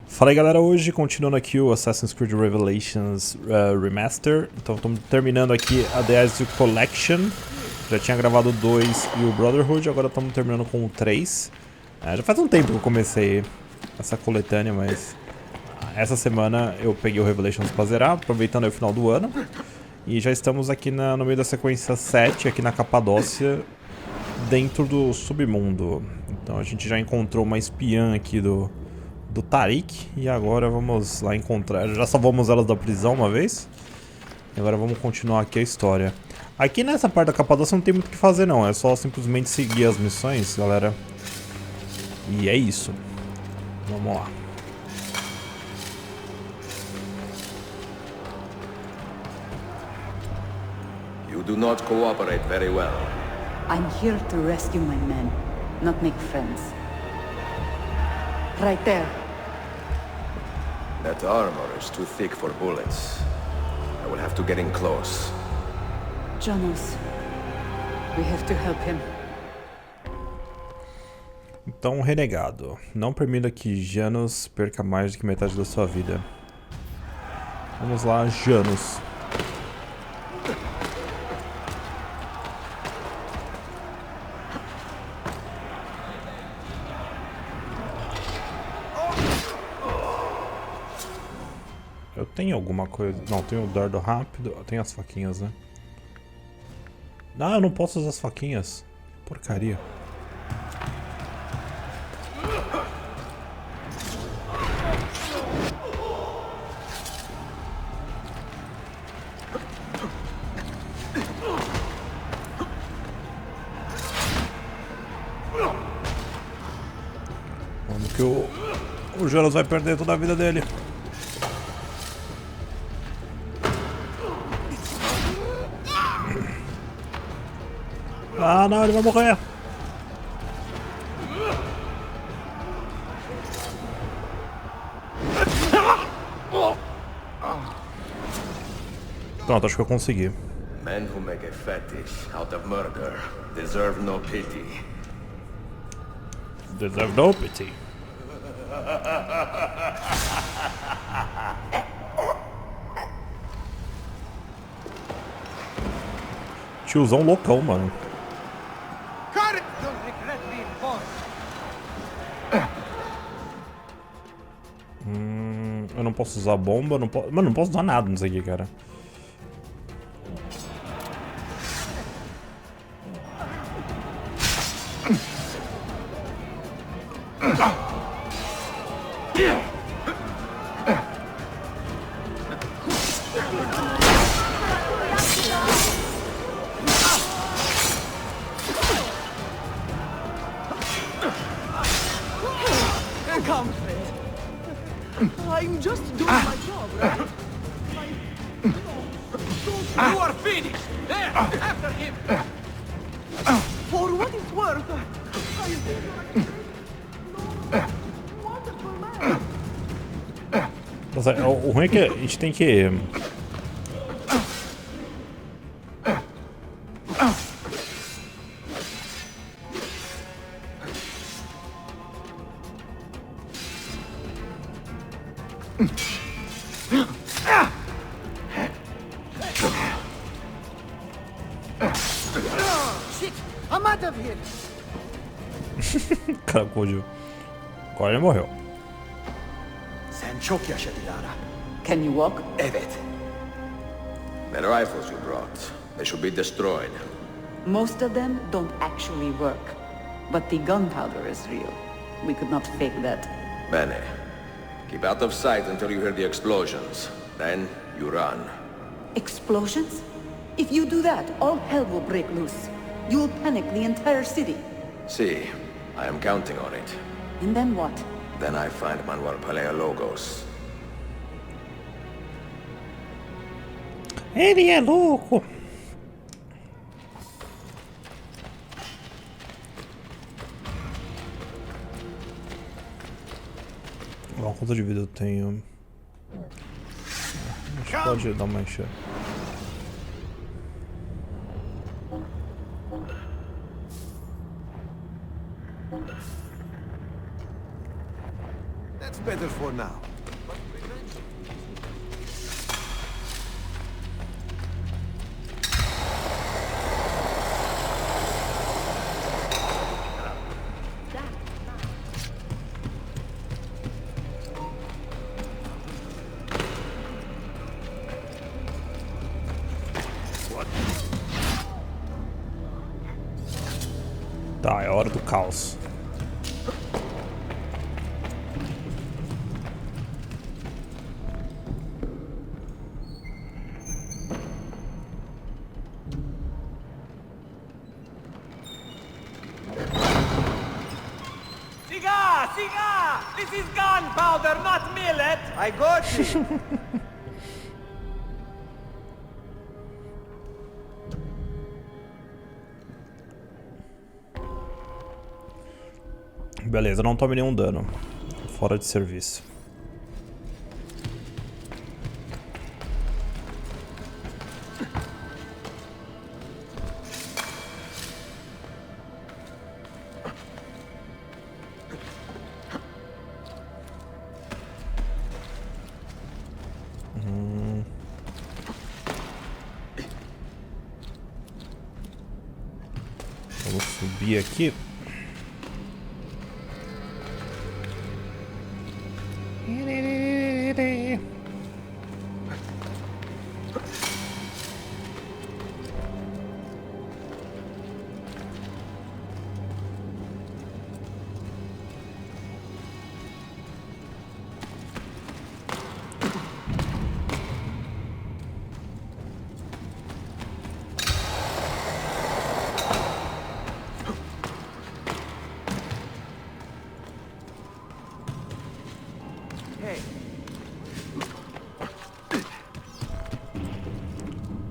Fala aí galera, hoje continuando aqui o Assassin's Creed Revelations Remaster. Então estamos terminando aqui a The Ezio Collection. Já tinha gravado o 2 e o Brotherhood, agora estamos terminando com o 3. Já faz um tempo que eu comecei essa coletânea, mas essa semana eu peguei o Revelations pra zerar, aproveitando aí o final do ano. E já estamos aqui no meio da sequência 7, aqui na Capadócia, dentro do submundo. Então a gente já encontrou uma espiã aqui do Tariq, e agora vamos lá encontrar. Já salvamos elas da prisão uma vez, e agora vamos continuar aqui a história. Aqui nessa parte da Capadócia não tem muito o que fazer não, é só simplesmente seguir as missões, galera. E é isso. Vamos lá. You do not cooperate very well. I'm here to rescue my men, not make friends. Right there. That armor is too thick for bullets. I will have to get in close. Janos, we have to help him. Então, renegado, não permita que Janos perca mais do que metade da sua vida. Vamos lá, Janos. Eu tenho alguma coisa... Não, tenho o dardo rápido. Tem as faquinhas, né? Ah, eu não posso usar as faquinhas. Porcaria. Vamos que o Jonas vai perder toda a vida dele. Ah, não, ele vai morrer. Pronto, acho que eu consegui. Men who make a fetish out of murder deserve no pity. Deserve no pity. Tiozão loucão, mano. Eu não posso usar bomba, não posso... Mano, não posso usar nada nisso aqui, cara. I'm just doing my job, right? You are finished! There! After him! For what it's worth, I think you're a wonderful man. Nossa, o ruim é que a gente tem que... Shit! I'm out of here! Cara, Kojo. Agora ele morreu. Sen çok yaşa Dilara. Can you walk? Evet. The rifles you brought, they should be destroyed. Most of them don't actually work. But the gunpowder is real. We could not fake that. Bene. Keep out of sight until you hear the explosions. Then you run. Explosions? If you do that, all hell will break loose. You will panic the entire city. See, I am counting on it. And then what? Then I find Manuel Paleologos. Ele é louco. Bom, quanto de vida eu tenho? Acho que pode dar uma enxerga. It's better for now. Tá, é hora do caos. Siga! This is gunpowder, not millet! I got you! Beleza, não tome nenhum dano. Fora de serviço. Vamos subir aqui.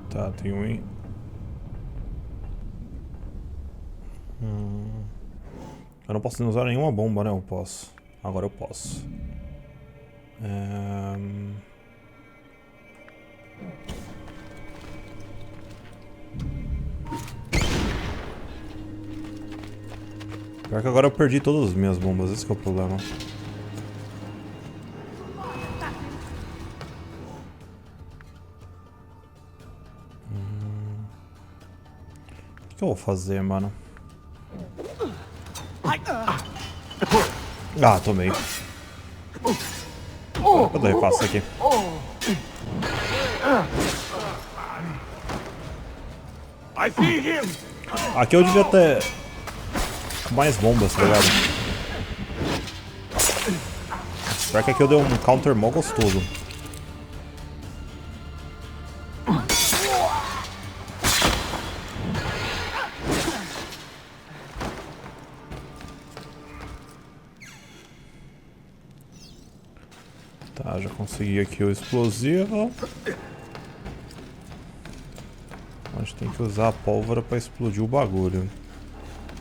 Tá, tem um... Eu não posso usar nenhuma bomba, né? Eu posso. Agora eu posso. Pior que agora eu perdi todas as minhas bombas, esse que é o problema. O que eu vou fazer, mano? Ah, tomei. Vou dar repasso aqui. Aqui eu devia ter mais bombas, tá ligado? Pior que aqui eu dei um counter mó gostoso. Tá, já consegui aqui o explosivo. A gente tem que usar a pólvora pra explodir o bagulho.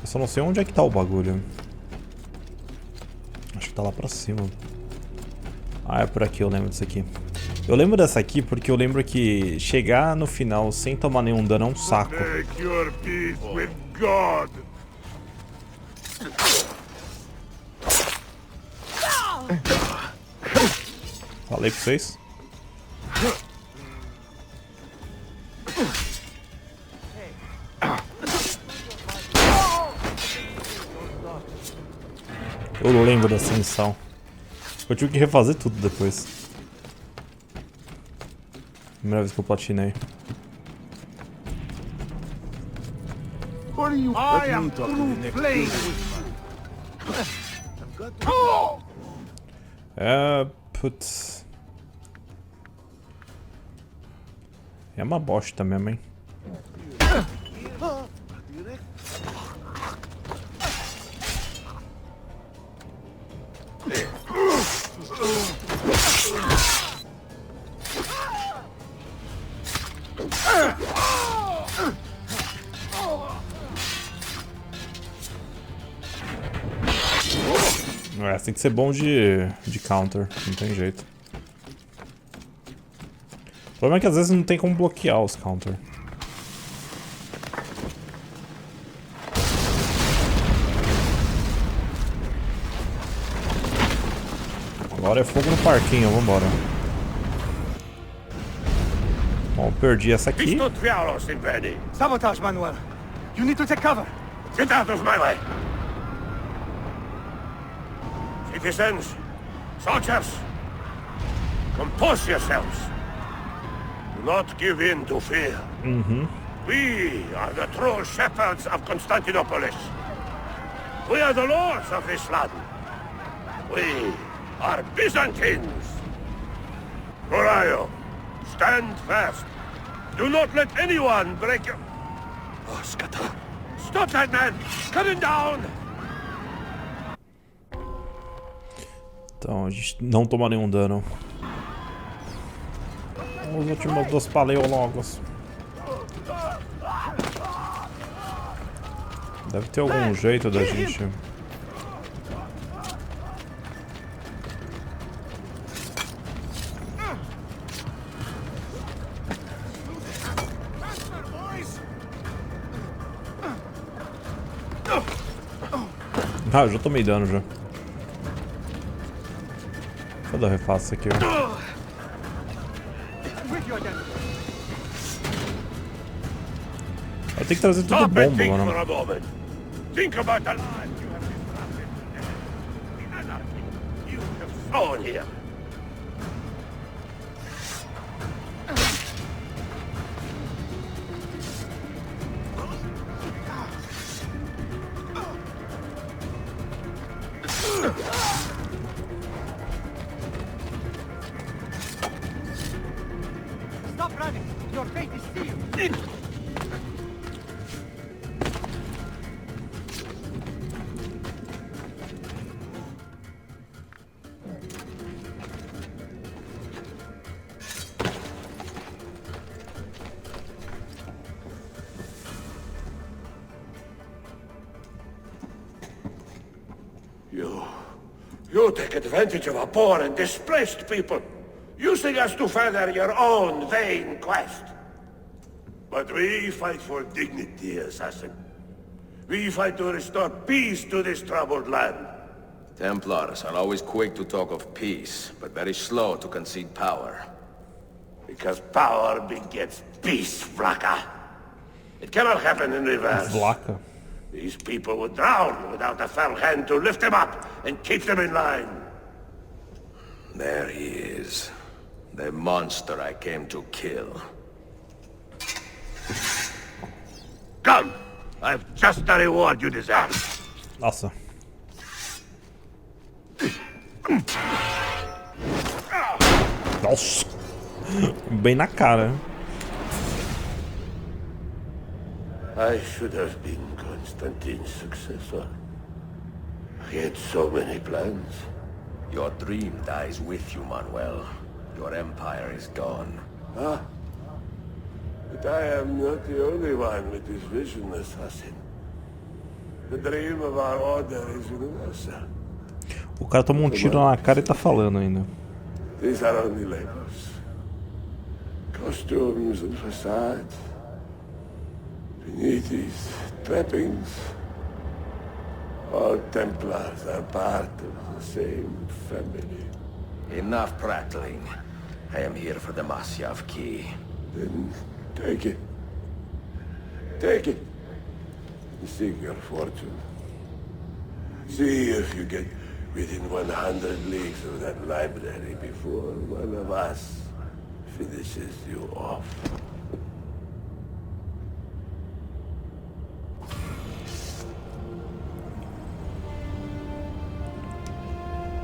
Eu só não sei onde é que tá o bagulho. Acho que tá lá pra cima. Ah, é por aqui, eu lembro disso aqui. Eu lembro dessa aqui porque eu lembro que chegar no final sem tomar nenhum dano é um saco. Take your peace with God. Falei pra vocês. Eu lembro dessa missão. Eu tive que refazer tudo depois. Primeira vez que eu platinei. What are you? I am through playing with you. Putz. É uma bosta mesmo, hein? Tem que ser bom de counter, não tem jeito. O problema é que às vezes não tem como bloquear os counter. Agora é fogo no parquinho, vambora. Bom, perdi essa aqui. Sabotage, Manuel. You need to take cover. Get out of my way! Citizens, soldiers, compose yourselves. Do not give in to fear. We are the true shepherds of Constantinopolis. We are the lords of this land. We are Byzantines. Morayo, stand fast. Do not let anyone break your... Oh, Skata. Stop that man! Cut him down! Então, a gente não toma nenhum dano. Os últimos dos paleologos. Deve ter algum jeito da gente... Ah, eu já tomei dano já. Deixa eu dar refaço aqui, ó. Vai ter que trazer tudo bomba, mano. Think about the life you have disrupted today. The anarchy you have sown here. Stop running. Your fate is sealed. You take advantage of our poor and displaced people, using us to further your own vain quest. But we fight for dignity, assassin. We fight to restore peace to this troubled land. Templars are always quick to talk of peace, but very slow to concede power. Because power begets peace, Vlaka. It cannot happen in reverse. Vlaka. These people would drown without a fell hand to lift them up and keep them in line. There he is. The monster I came to kill. Come! I've just the reward you deserve. Nossa. Nossa. Bem na cara. I should have been Constantine's successor. He had so many plans. Your dream dies with you, Manuel. Your empire is gone. But I am not the only one with this vision, assassin. The dream of our order is universal. O cara tomou um tiro na cara e tá falando ainda. These are only labels. Costumes and facades. Beneath these trappings, all Templars are part of the same family. Enough prattling. I am here for the Masyav key. Then take it. Take it. And seek your fortune. See if you get within 100 leagues of that library before one of us finishes you off.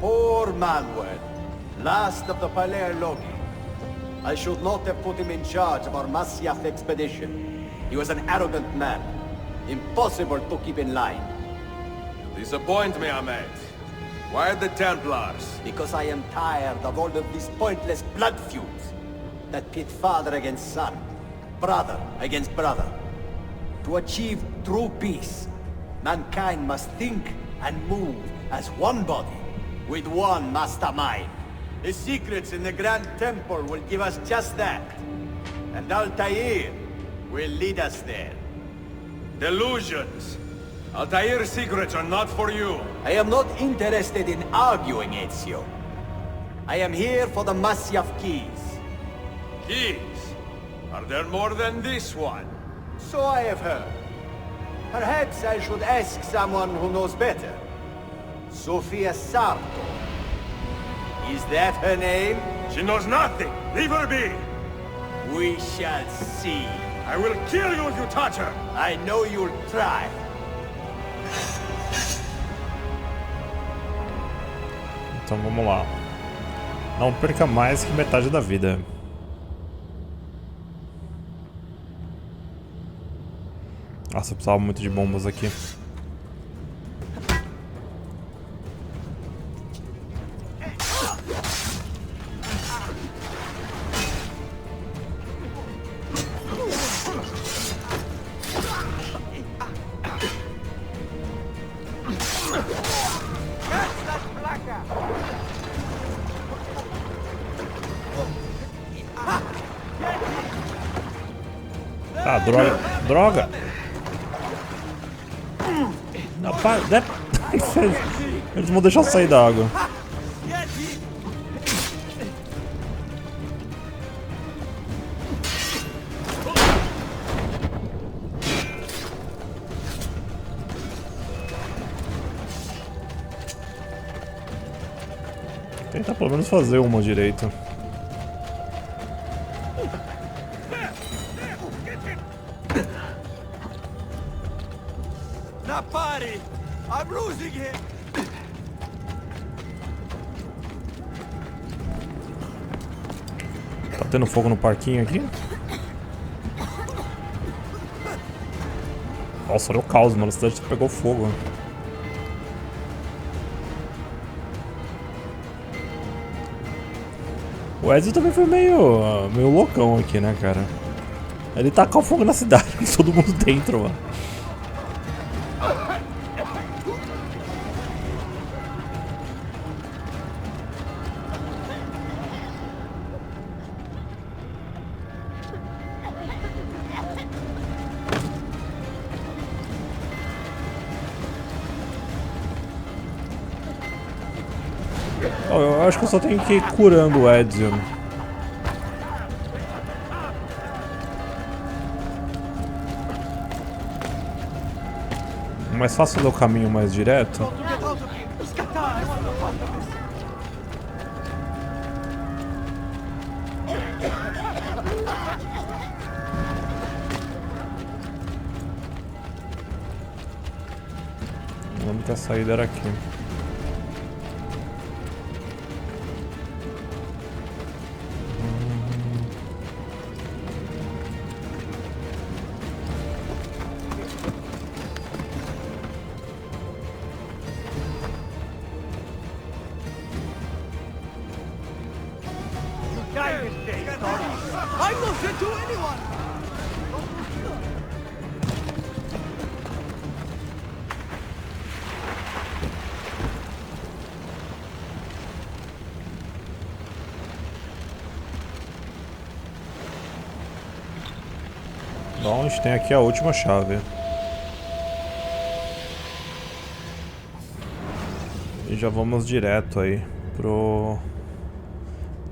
Poor Manuel, last of the Paleologi. I should not have put him in charge of our Masyaf expedition. He was an arrogant man. Impossible to keep in line. You disappoint me, Ahmed. Why the Templars? Because I am tired of all of these pointless blood feuds that pit father against son, brother against brother. To achieve true peace, mankind must think and move as one body, with one mastermind. The secrets in the Grand Temple will give us just that. And Altair will lead us there. Delusions. Altair's secrets are not for you. I am not interested in arguing, Ezio. I am here for the Masyaf keys. Keys? Are there more than this one? So I have heard. Perhaps I should ask someone who knows better. Sofia Sarto. Is that her name? She knows nothing! Leave her be! We shall see. I will kill you if you touch her! I know you'll try. Então vamos lá. Não perca mais que metade da vida. Nossa, eu precisava muito de bombas aqui. Ah, droga. Droga! Não, para, né? Eles vão deixar eu sair da água. Tentar pelo menos fazer uma direito. Napari! I'm losing him! Tá tendo fogo no parquinho aqui? Nossa, olha o caos, mano. A cidade pegou fogo. O Ezio também foi meio loucão aqui, né, cara? Ele tacou fogo na cidade, com todo mundo dentro, mano. Eu acho que eu só tenho que ir curando o Ezio. Mais fácil do caminho mais direto. A única saída era aqui. I'm not sent to anyone! Bom, a gente tem aqui a última chave. E já vamos direto aí pro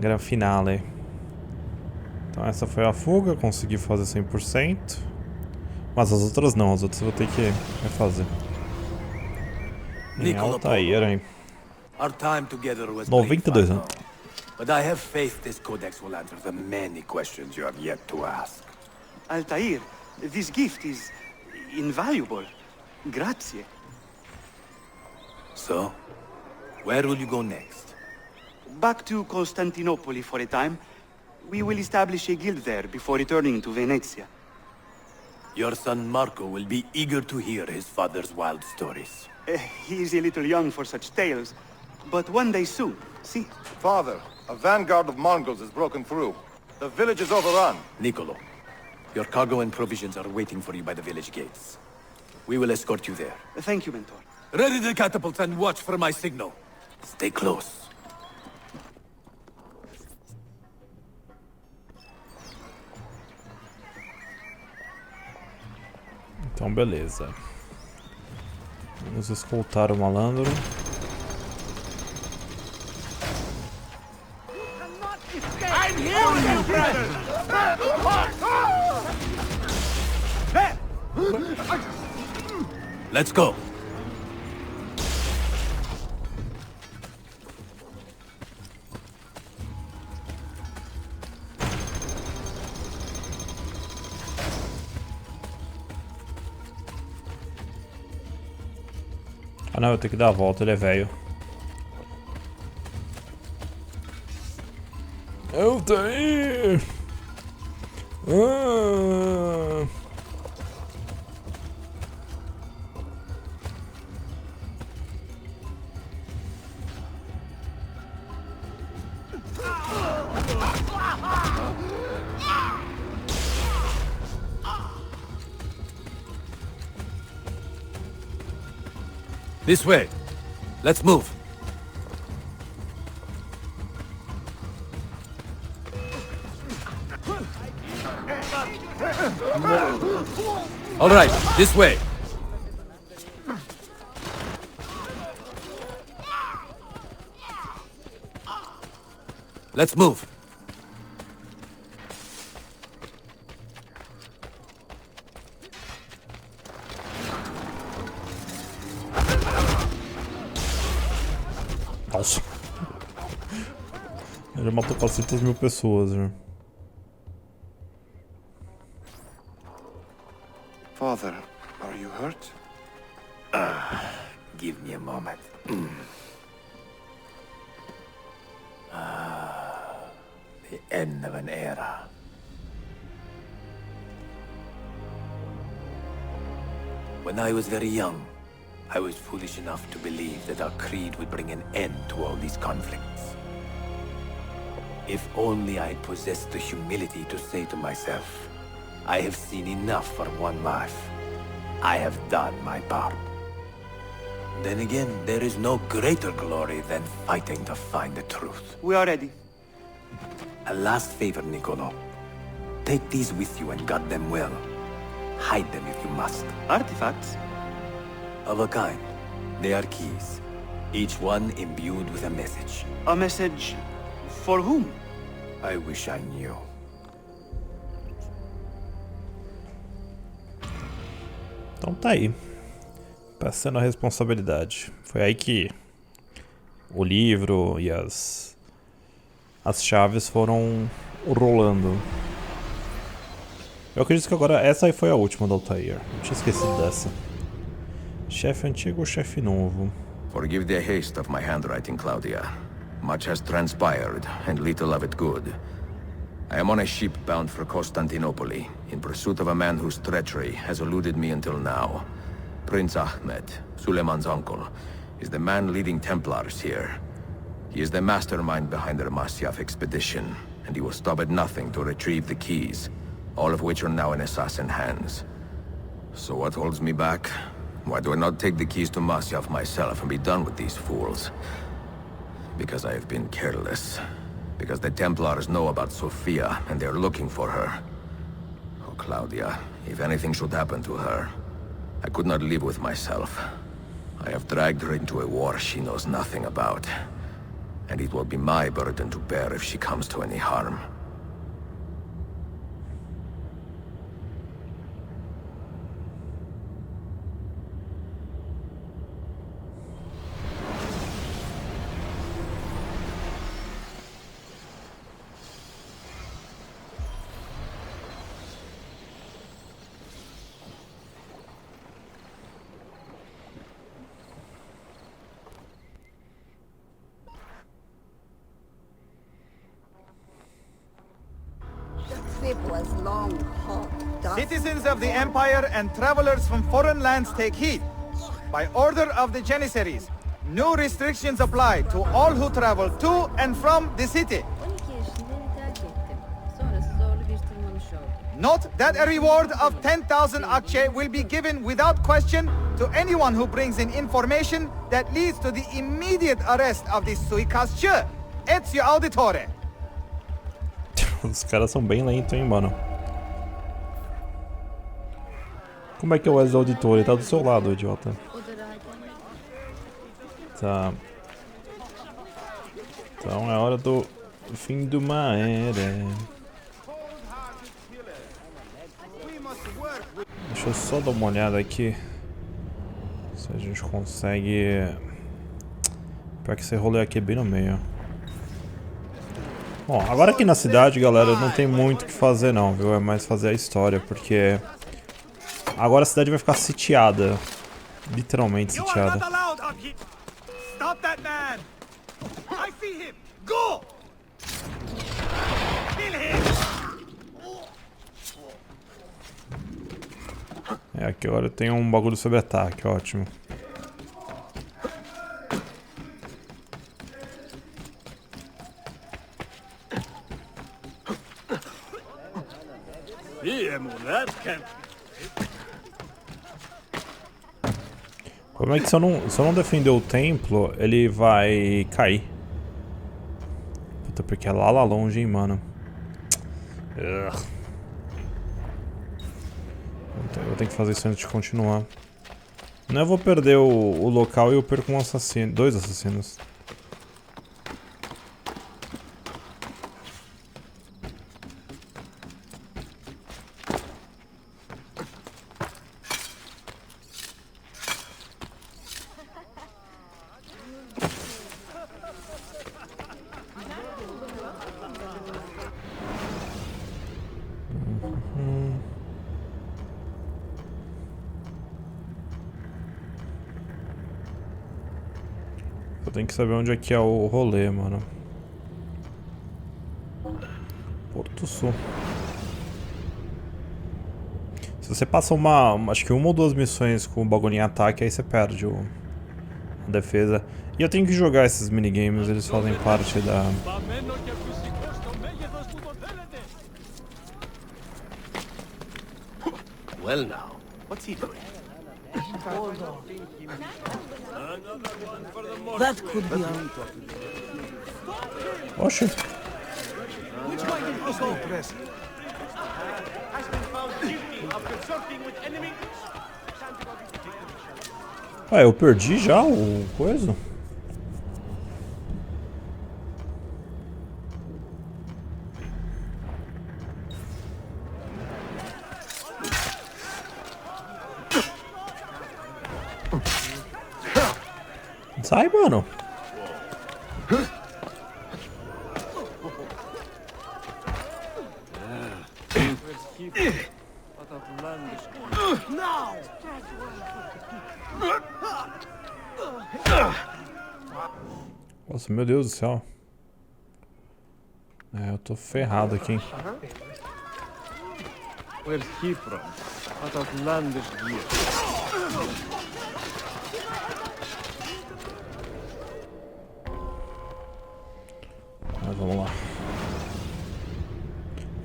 Gran Finale. Então essa foi a fuga, consegui fazer 100%. Mas as outras não, as outras eu vou ter que refazer. Em Altair, hein? Our time together was 92 anos. But I have faith this codex will answer the many questions you have yet to ask. Altair, this gift is invaluable. Grazie. So, where will you go next? Back to Constantinople for a time. We will establish a guild there before returning to Venezia. Your son Marco will be eager to hear his father's wild stories. He is a little young for such tales, but one day soon, see? Father, a vanguard of Mongols has broken through. The village is overrun. Niccolo, your cargo and provisions are waiting for you by the village gates. We will escort you there. Thank you, Mentor. Ready the catapults and watch for my signal. Stay close. Então beleza. Vamos escoltar o malandro. I'm here with you, brothers! Let's go. Ah não, eu tenho que dar a volta, ele é velho. Altair! Ah. This way. Let's move. All right, this way. Let's move. Nossa. Ele matou 400.000 pessoas, né? Father, are you hurt? Give me a moment. The end of an era. When I was very young, I was foolish enough to believe that our creed would bring an end to all these conflicts. If only I possessed the humility to say to myself, I have seen enough for one life. I have done my part. Then again, there is no greater glory than fighting to find the truth. We are ready. A last favor, Niccolo. Take these with you and guard them well. Hide them if you must. Artifacts? Of a kind. They are keys. Each one imbued with a message. A message for whom? I wish I knew. Então tá aí. Passando a responsabilidade. Foi aí que o livro e as chaves foram rolando. Eu acredito que agora essa aí foi a última do Altair. Eu tinha esquecido dessa. Chefe antigo ou chefe novo? Forgive the haste of my handwriting, Claudia. Much has transpired, and little of it good. I am on a ship bound for Constantinople, in pursuit of a man whose treachery has eluded me until now. Prince Ahmed, Suleiman's uncle, is the man leading Templars here. He is the mastermind behind the Masyaf expedition, and he will stop at nothing to retrieve the keys, all of which are now in assassin hands. So what holds me back? Why do I not take the keys to Masyaf myself and be done with these fools? Because I have been careless. Because the Templars know about Sophia, and they're looking for her. Oh, Claudia, if anything should happen to her, I could not live with myself. I have dragged her into a war she knows nothing about. And it will be my burden to bear if she comes to any harm. Was long, hot, dust. Citizens of the Empire and travelers from foreign lands take heed. By order of the Janissaries, new restrictions apply to all who travel to and from the city. 12 yaşında evi terk ettim. Sonrası zorlu bir tırmanış oldu. Note that a reward of 10,000 akçe will be given without question to anyone who brings in information that leads to the immediate arrest of the suikastçı, Ezio Auditore. Os caras são bem lentos, hein, mano. Como é que é o Ezio Auditore? Ele tá do seu lado, idiota. Tá. Então é hora do O fim de uma era. Deixa eu só dar uma olhada aqui. Se a gente consegue... Pior que esse rolê aqui é bem no meio. Bom, agora aqui na cidade, galera, não tem muito o que fazer não, viu? É mais fazer a história, porque... Agora a cidade vai ficar sitiada. Literalmente sitiada. Stop that man! I see him! Go! Kill him! É, aqui agora tem um bagulho sobre ataque, ótimo. Como é que se eu não defender o templo, ele vai cair? Puta, porque é lá longe, hein, mano. Eu tenho que fazer isso antes de continuar. Não, eu vou perder o local e eu perco um assassino. 2 assassinos. Eu tenho que saber onde é que é o rolê, mano. Porto Sul. Se você passa acho que 1 ou 2 missões com o bagulho em ataque, aí você perde a defesa. E eu tenho que jogar esses minigames, eles fazem parte da... Well now, what's he doing? That could be on. Oxe. Which way did you go, President? Has been found guilty of consorting with enemy. Ah, eu perdi já o coisa? Sai, mano. Nossa, meu Deus do céu. É, eu tô ferrado aqui, hein? Where's he from? What outlandish gear. Mas vamos lá.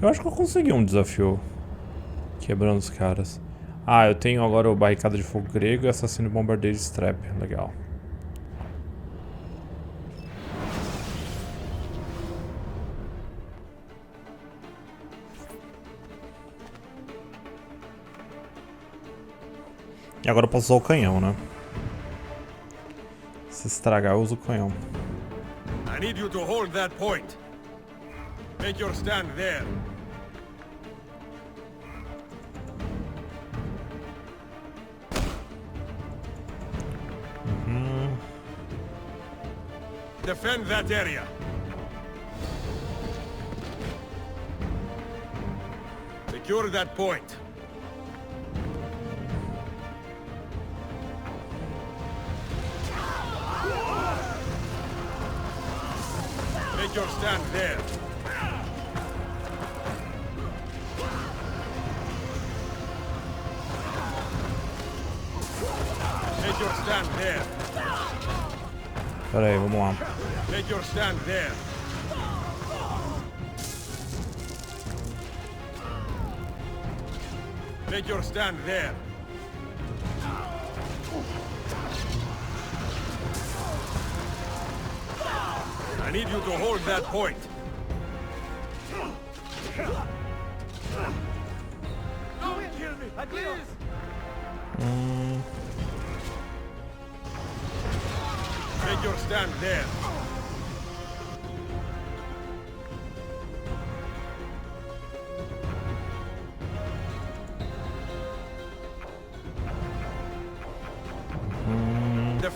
Eu acho que eu consegui um desafio quebrando os caras. Ah, eu tenho agora o barricada de fogo grego e assassino bombardeio de strap. Legal. E agora eu posso usar o canhão, né? Se estragar, eu uso o canhão. I need you to hold that point. Make your stand there. Defend that area. Secure that point. Make your stand there. Make your stand there. Pera aí, vamos lá. Make your stand there. Make your stand there. I need you to hold that point. Don't kill me, please. Make your stand there.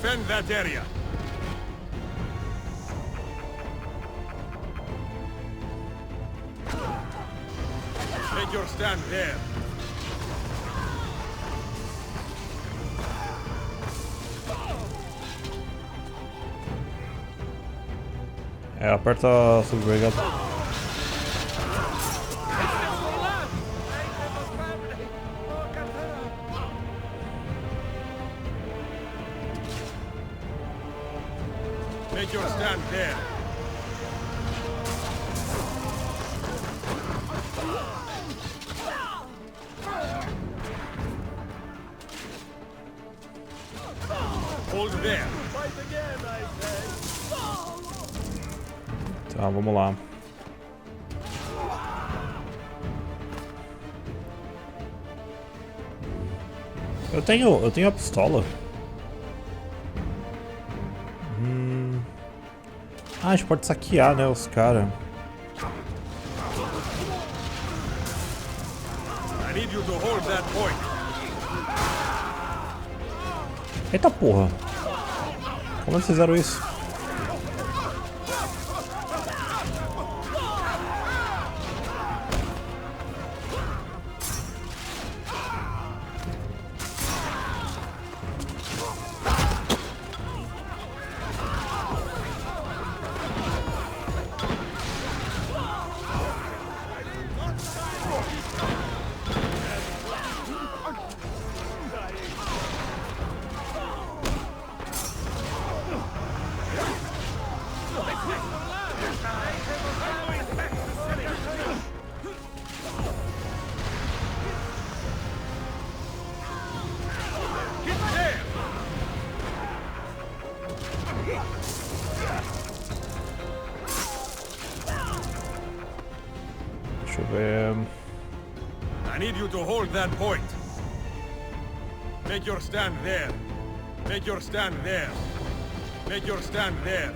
Defend that area. Take your stand there. Aperta subvergado. Take your stand there. Hold there. Tá, vamos lá. Eu tenho a pistola. Ah, a gente pode saquear, né, os caras. I need you to hold that point. Eita porra. Como eles fizeram isso? I need you to hold that point. Make your stand there. Make your stand there. Make your stand there.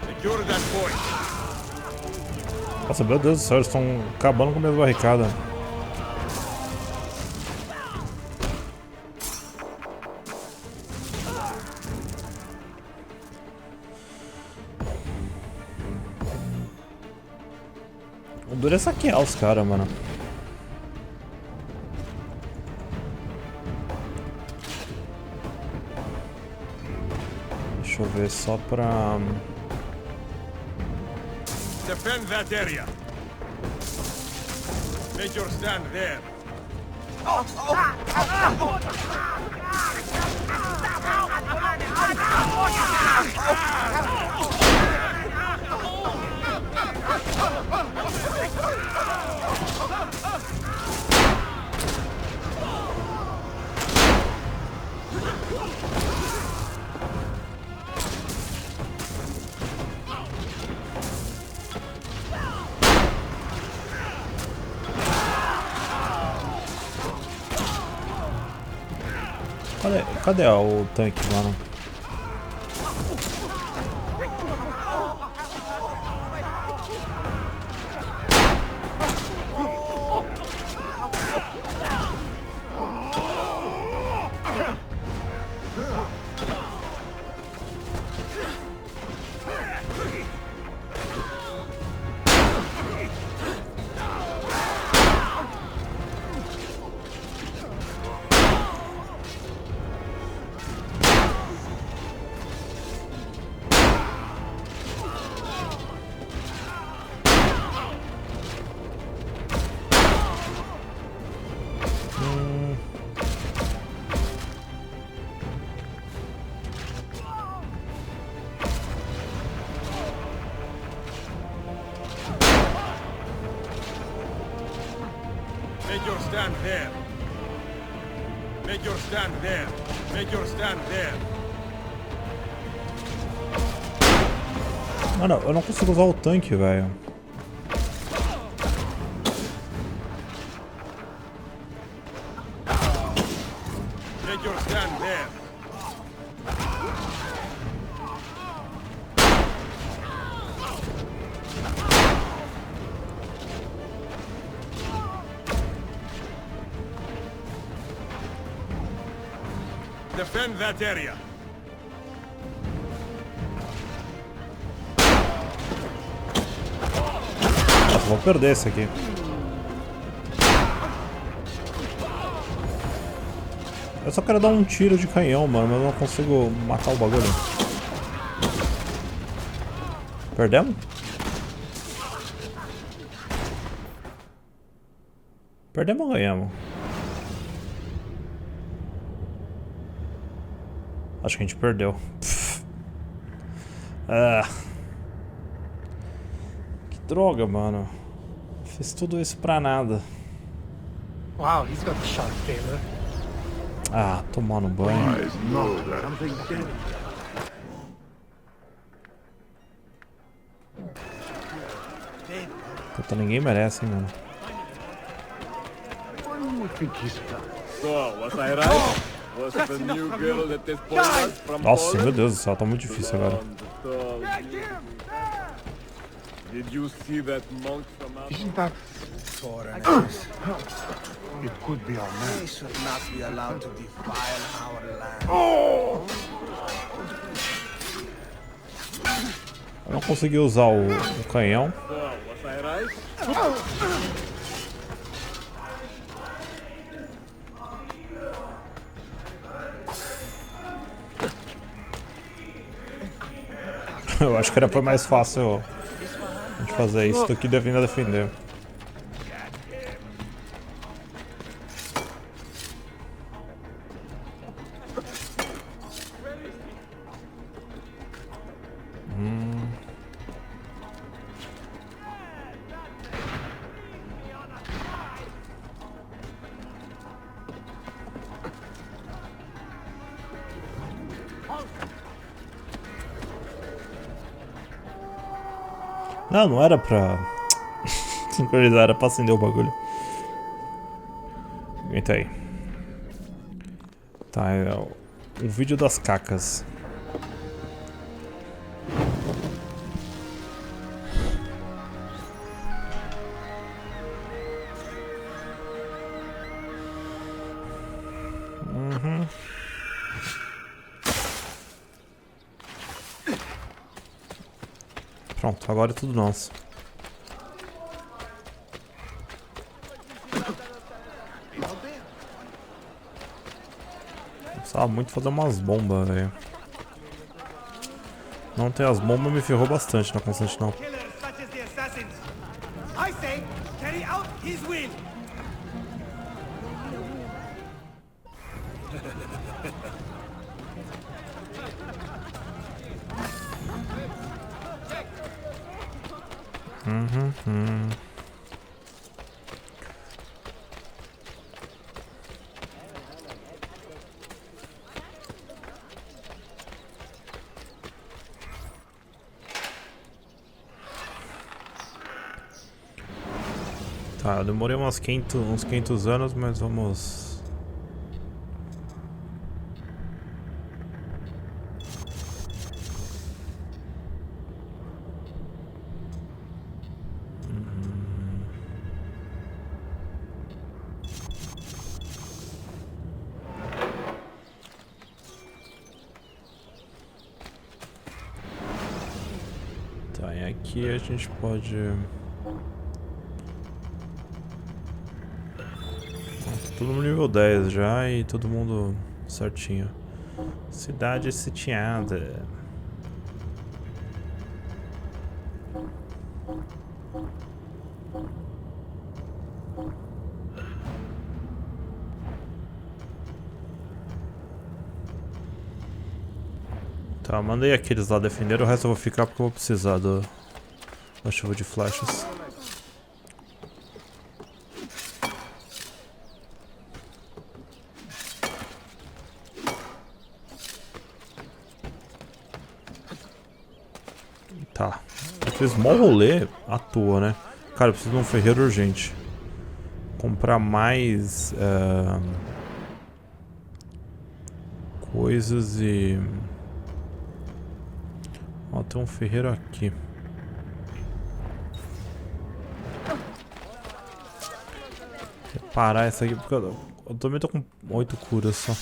Secure that point. Nossa, meu Deus do céu, eles estão acabando com a minha barricada. O duro é saquear os caras, mano. Deixa eu ver só pra... Defend that area. Make your stand there. Cadê o tanque, mano? Make your stand there. Make your stand there. Make your stand there. Mano, eu não consigo usar o tanque, velho. Defend that area. Nossa, vou perder esse aqui. Eu só quero dar um tiro de canhão, mano, mas eu não consigo matar o bagulho. Perdemos? Perdemos ou ganhamos? Acho que a gente perdeu. Ah. Que droga, mano. Fiz tudo isso pra nada. Wow, he's got the sharp tailor. Ah, tomar no banho. Puta, ninguém merece, hein, mano. So, was I right? Was the new girl that they spoiled us from Nossa, meu Deus do céu, tá muito difícil agora. Did you see that monk from out? Isn't that foreigners? It could be our man. They should not be allowed to defile our land. Eu não consegui usar o canhão. So, was I right? Eu acho que foi mais fácil a gente fazer isso do que defender. Não era pra sincronizar, era pra acender o bagulho. Aguenta aí. Tá, é o vídeo das cacas. Pronto, agora é tudo nosso. Precisava muito fazer umas bombas, velho. Não ter as bombas me ferrou bastante na Constantinopla. I say, carry out his will. Tá, eu demorei uns 500 anos, mas vamos... Tá, e aqui a gente pode... Todo mundo nível 10 já e todo mundo certinho. Cidade sitiada. Tá, mandei aqueles lá defender, o resto eu vou ficar porque eu vou precisar da chuva de flechas. Tá, eu fiz mó rolê à toa, né? Cara, eu preciso de um ferreiro urgente. Comprar mais coisas e... Ó, tem um ferreiro aqui. Reparar essa aqui, porque eu também tô com 8 curas só.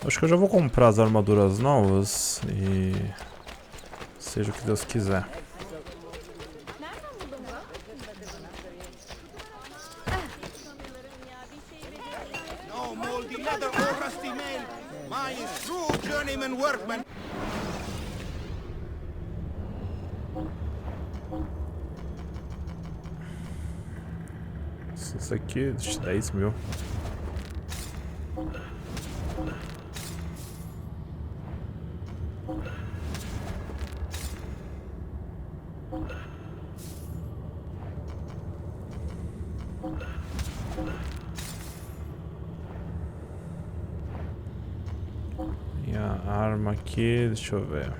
Acho que eu já vou comprar as armaduras novas e seja o que Deus quiser. No moldy leather or rusty mail. Mine is true journeyman workman. Isso aqui, 10 mil. E a arma aqui, deixa eu ver.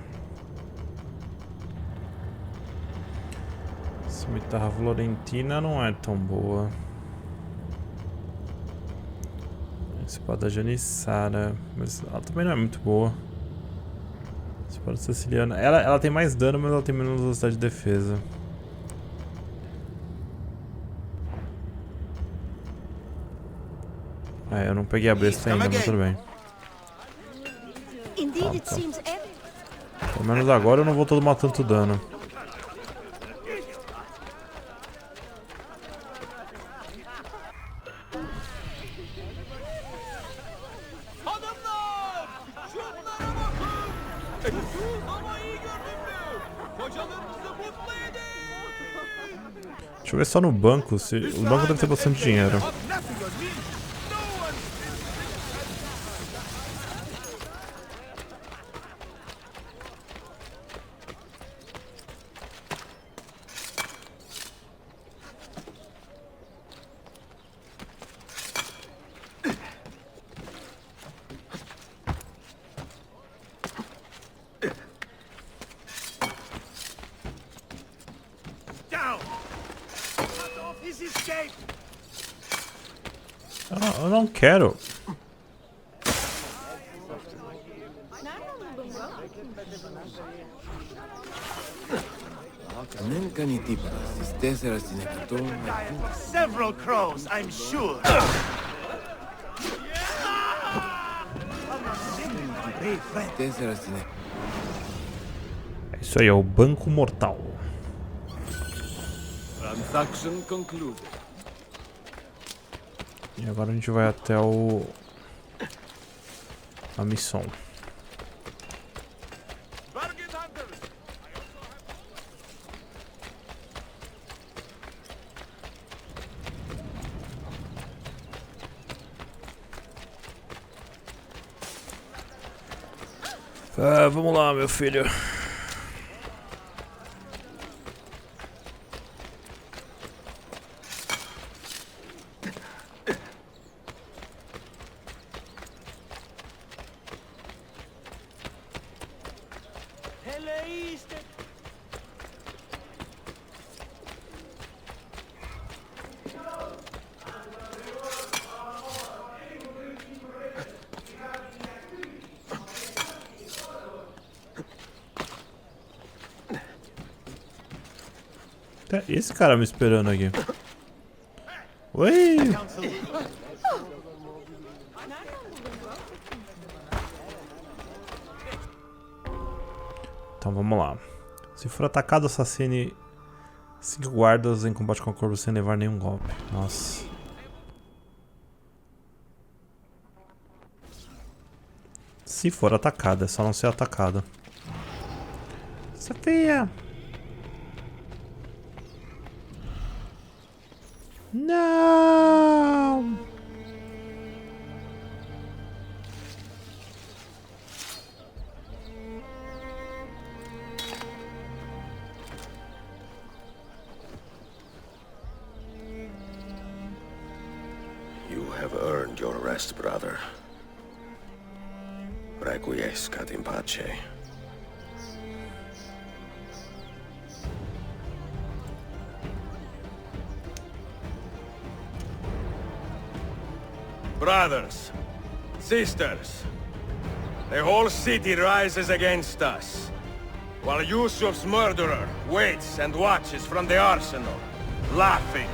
Cimitarra florentina não é tão boa. Espada janissara, mas ela também não é muito boa. Espada siciliana, ela tem mais dano, mas ela tem menos velocidade de defesa. Eu não peguei a besta ainda, mas tudo bem. Pelo menos agora eu não vou tomar tanto dano. Deixa eu ver só no banco, o banco deve ter bastante dinheiro. Eu não quero. Several crows, I'm sure. Isso aí é o Banco Mortal. Transaction concluded. E agora a gente vai até a missão. Vamos lá, meu filho. Esse cara me esperando aqui. Oi! Então vamos lá. Se for atacado, assassine 5 guardas em combate com a corvo sem levar nenhum golpe. Nossa. Se for atacada, é só não ser atacada. Sofia! Não! You have earned your rest, brother. Requiescat in pace. Brothers, sisters, the whole city rises against us, while Yusuf's murderer waits and watches from the arsenal. laughing.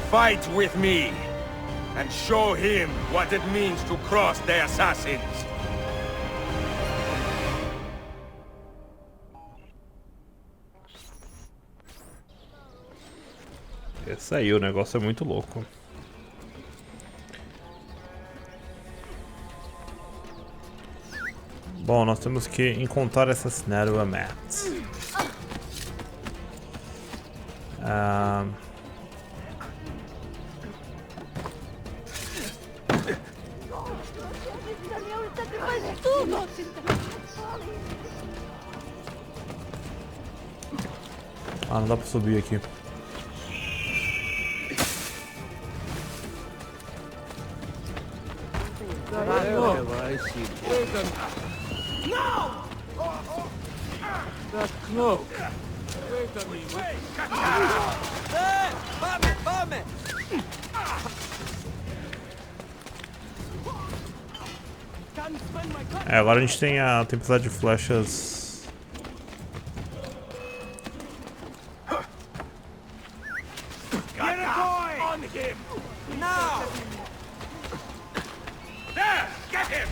Fight with me, and show him what it means to cross the assassins. Esse aí, o negócio é muito louco. Bom, nós temos que encontrar e assassinar o Amat. Não dá pra subir aqui. No! That cloak. Wait a minute. Vame! Agora a gente tem a tempestade de flechas. Get a boy! On him! Now! There! Get him!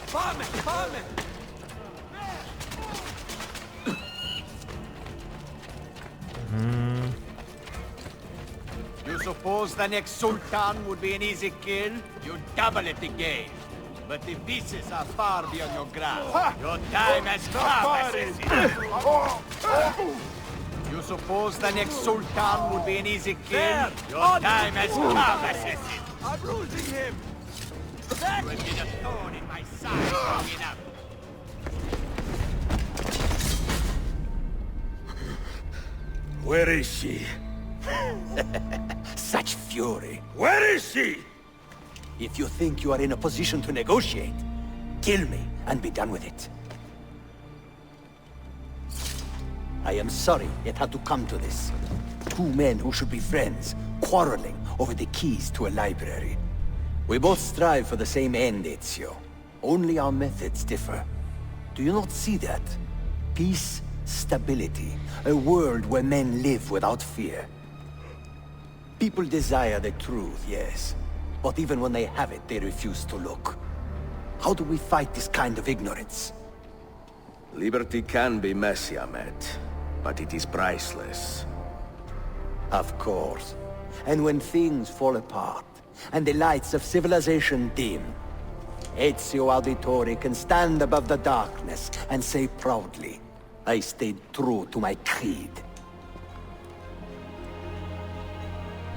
Vame! You suppose the next Sultan would be an easy kill? You double it again. But the pieces are far beyond your grasp. Your time has come, assassin. You suppose the next Sultan would be an easy kill? Your time has come, assassin. I'm losing him! You have been a thorn in my side long enough. Where is she? Such fury. Where is she? If you think you are in a position to negotiate, kill me and be done with it. I am sorry it had to come to this. Two men who should be friends, quarreling over the keys to a library. We both strive for the same end, Ezio. Only our methods differ. Do you not see that? Peace, stability, a world where men live without fear. People desire the truth, yes. But even when they have it, they refuse to look. How do we fight this kind of ignorance? Liberty can be messy, Ahmed, but it is priceless. Of course. And when things fall apart, and the lights of civilization dim, Ezio Auditore can stand above the darkness and say proudly, I stayed true to my creed.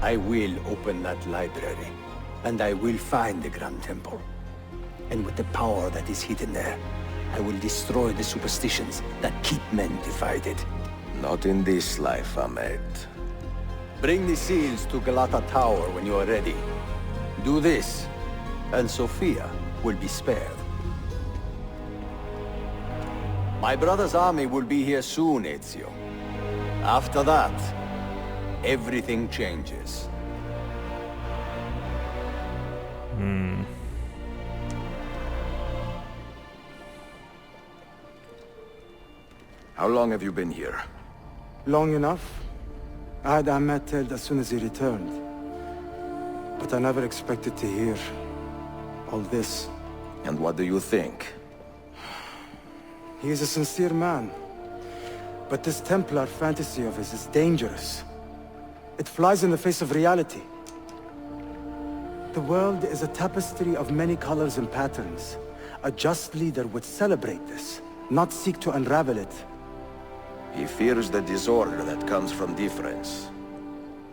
I will open that library, and I will find the Grand Temple. And with the power that is hidden there, I will destroy the superstitions that keep men divided. Not in this life, Ahmed. Bring the seals to Galata Tower when you are ready. Do this, and Sophia will be spared. My brother's army will be here soon, Ezio. After that, everything changes. How long have you been here? Long enough. I had Ahmed killed as soon as he returned. But I never expected to hear all this. And what do you think? He is a sincere man. But this Templar fantasy of his is dangerous. It flies in the face of reality. The world is a tapestry of many colors and patterns. A just leader would celebrate this, not seek to unravel it. He fears the disorder that comes from difference.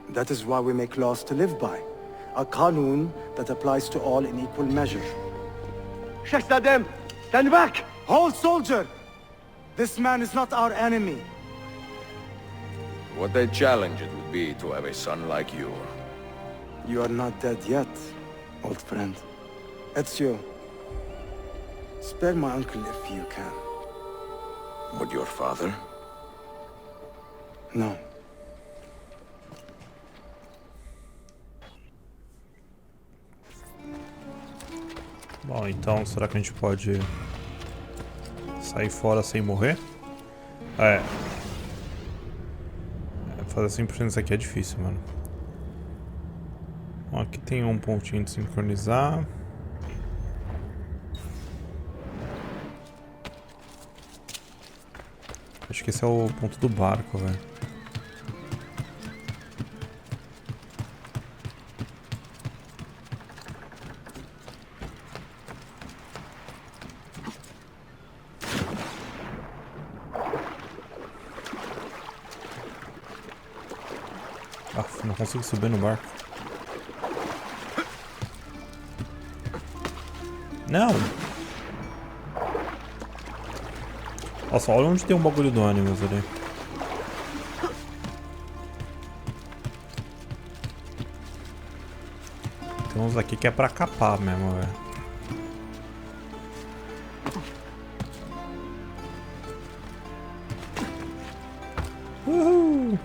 That is why we make laws to live by. A Qanun that applies to all in equal measure. Shahzadem, stand back! Hold, soldier! This man is not our enemy. What a challenge it would be to have a son like you. You are not dead yet, old friend. Ezio, spare my uncle if you can. Would your father? No. Bom, então será que a gente pode sair fora sem morrer? É. Fazer 100% disso aqui é difícil, mano. Ó, aqui tem um pontinho de sincronizar. Acho que esse é o ponto do barco, velho. Ah, não consigo subir no barco. Não! Nossa, olha onde tem um bagulho do Animus ali. Tem uns aqui que é pra capar mesmo, velho. Uhul!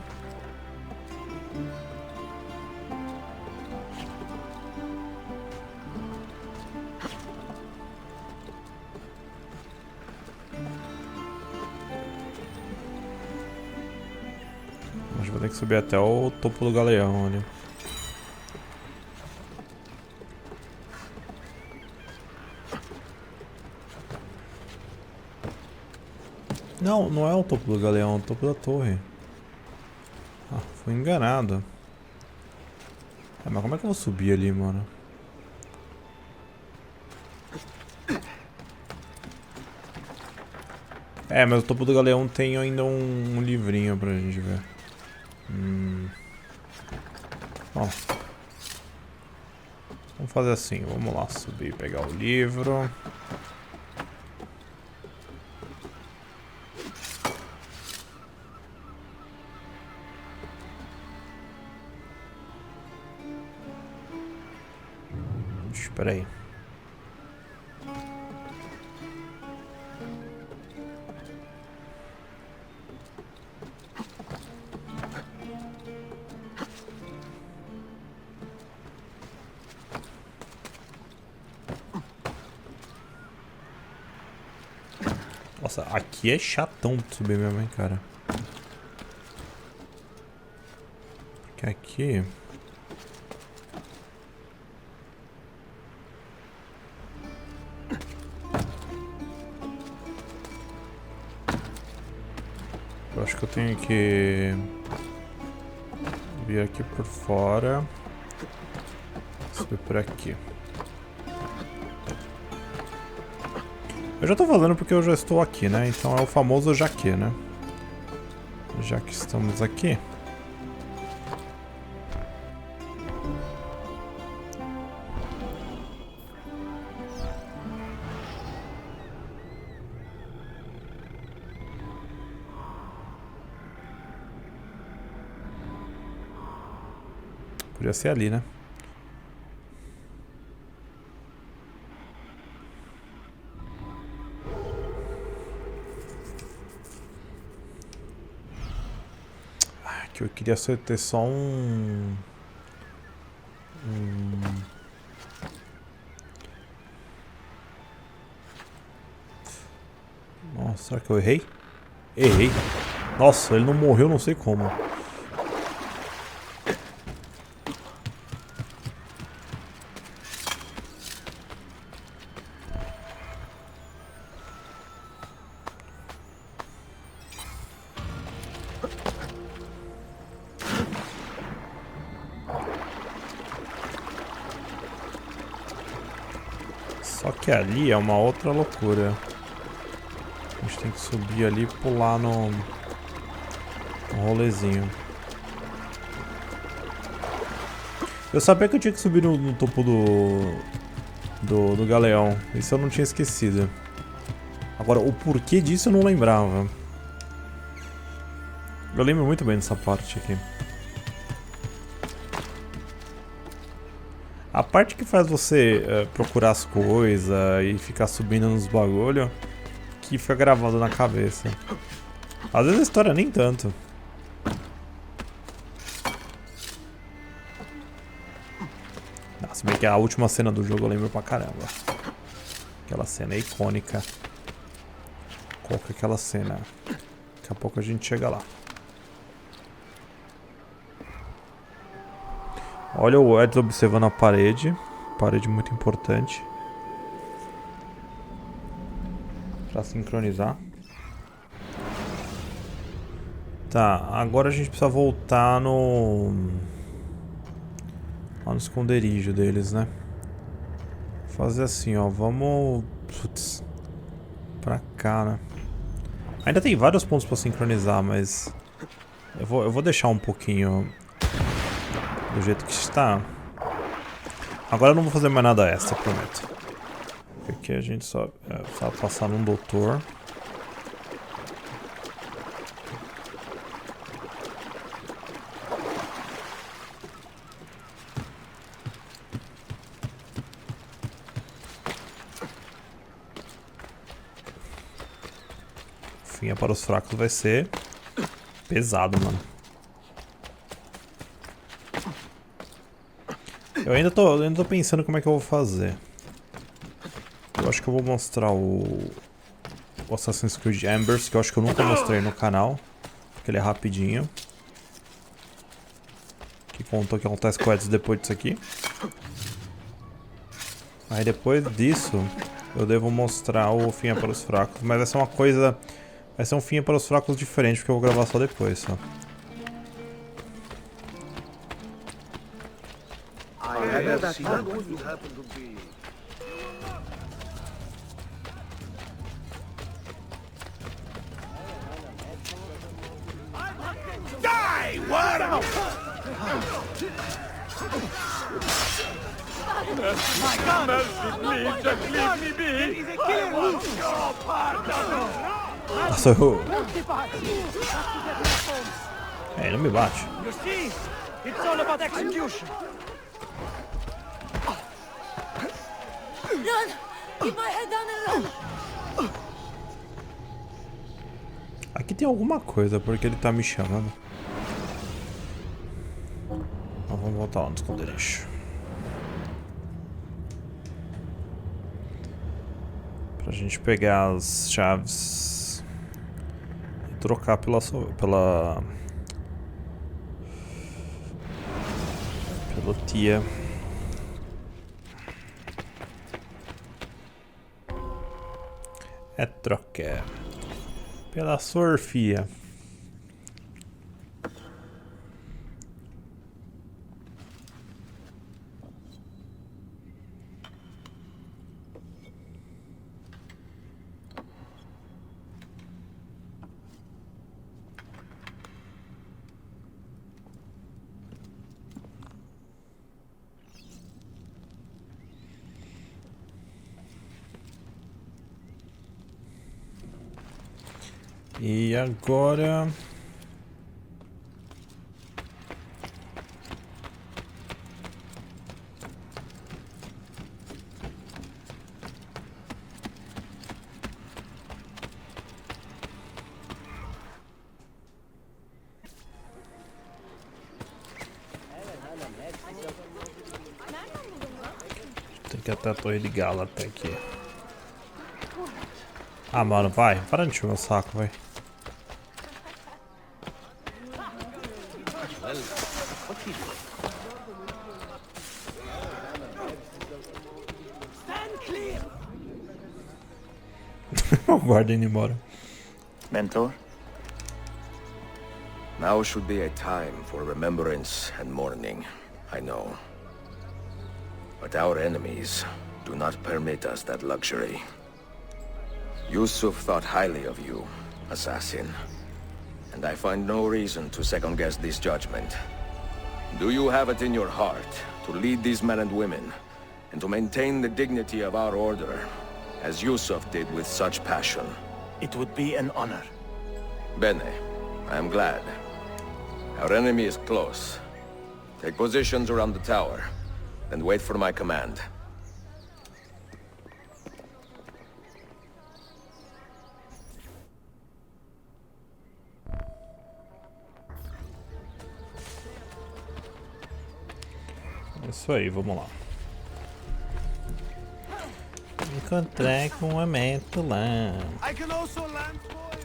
Mas vou ter que subir até o topo do galeão ali. Não, não é o topo do galeão, é o topo da torre. Ah, fui enganado. É, mas como é que eu vou subir ali, mano? É, mas o topo do galeão tem ainda um livrinho pra gente ver. Bom, vamos fazer assim, vamos lá subir e pegar o livro. Espera aí. Nossa, aqui é chatão de subir mesmo, hein, cara. Porque aqui... eu acho que eu tenho que vir aqui por fora, subir por aqui. Eu já tô fazendo porque eu já estou aqui, né? Então é o famoso já que, né? Já que estamos aqui. Podia ser ali, né? Que eu queria ter só Nossa, será que eu errei? Errei. Nossa, ele não morreu, não sei como. Só que ali é uma outra loucura. A gente tem que subir ali e pular no rolezinho. Eu sabia que eu tinha que subir no topo do galeão. Isso eu não tinha esquecido. Agora, o porquê disso eu não lembrava. Eu lembro muito bem dessa parte aqui. A parte que faz você procurar as coisas e ficar subindo nos bagulho, que fica gravado na cabeça. Às vezes a história nem tanto. Se bem que a última cena do jogo eu lembro pra caramba. Aquela cena é icônica. Qual que é aquela cena? Daqui a pouco a gente chega lá. Olha o Edson observando a parede. Parede muito importante. Pra sincronizar. Tá, agora a gente precisa voltar no... lá no esconderijo deles, né? Fazer assim, ó. Vamos... putz. Pra cá, né? Ainda tem vários pontos pra sincronizar, mas... Eu vou deixar um pouquinho... do jeito que está. Agora eu não vou fazer mais nada extra, prometo. Aqui a gente só passar num doutor. Finha para os fracos vai ser pesado, mano. Eu ainda tô pensando como é que eu vou fazer. Eu acho que eu vou mostrar o Assassin's Creed Embers, que eu acho que eu nunca mostrei no canal. Porque ele é rapidinho. Que conta o que acontece com o Edson depois disso aqui. Aí depois disso, eu devo mostrar o Finha para os Fracos. Mas vai ser uma coisa... vai ser um Finha para os Fracos diferente, porque eu vou gravar só depois, só. Die! What? My God! Please, just leave me be! He's a killer! Your pardon! Nossa, eu... ele não me bate. You see? It's all about execution! Run! Keep my head down and run! Aqui tem alguma coisa, porque ele tá me chamando. Então, vamos voltar lá no esconderijo. Pra gente pegar as chaves e trocar pela tia. É troca pela Sofia. E agora... tem que ir até a Torre de Gala até aqui. Ah, mano, vai. Para de encher meu saco, vai. O guarda indo embora. Mentor? Now should be a time for remembrance and mourning, I know. But our enemies do not permit us that luxury. Yusuf thought highly of you, assassin. And I find no reason to second-guess this judgment. Do you have it in your heart to lead these men and women, and to maintain the dignity of our order, as Yusuf did with such passion? It would be an honor. Bene, I am glad. Our enemy is close. Take positions around the tower, and wait for my command. Isso aí, vamos lá. Encontrei com um aumento lá. I can also land spoils.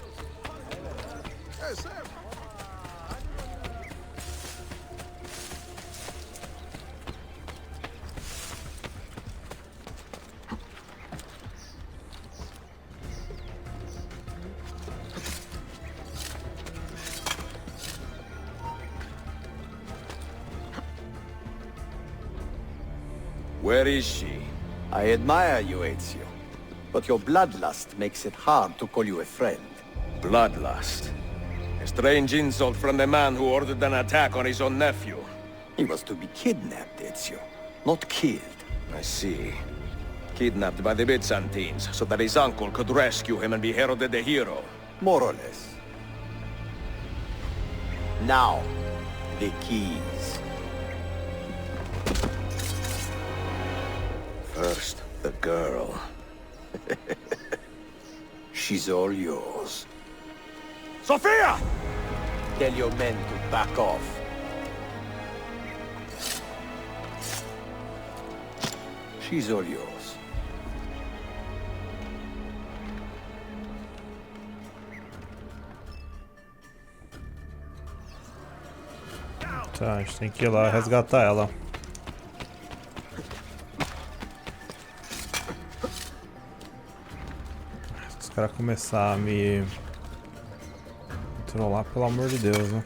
Yes, sir. Where is she? I admire you, Ezio. But your bloodlust makes it hard to call you a friend. Bloodlust. A strange insult from the man who ordered an attack on his own nephew. He was to be kidnapped, Ezio, not killed. I see. Kidnapped by the Byzantines, so that his uncle could rescue him and be heralded the hero. More or less. Now, the keys. First, the girl. She's all yours. Sophia! Tell your men to back off. She's all yours. Tá, a gente tem que ir lá resgatar ela. Se os caras começarem a me trollar, pelo amor de Deus, né?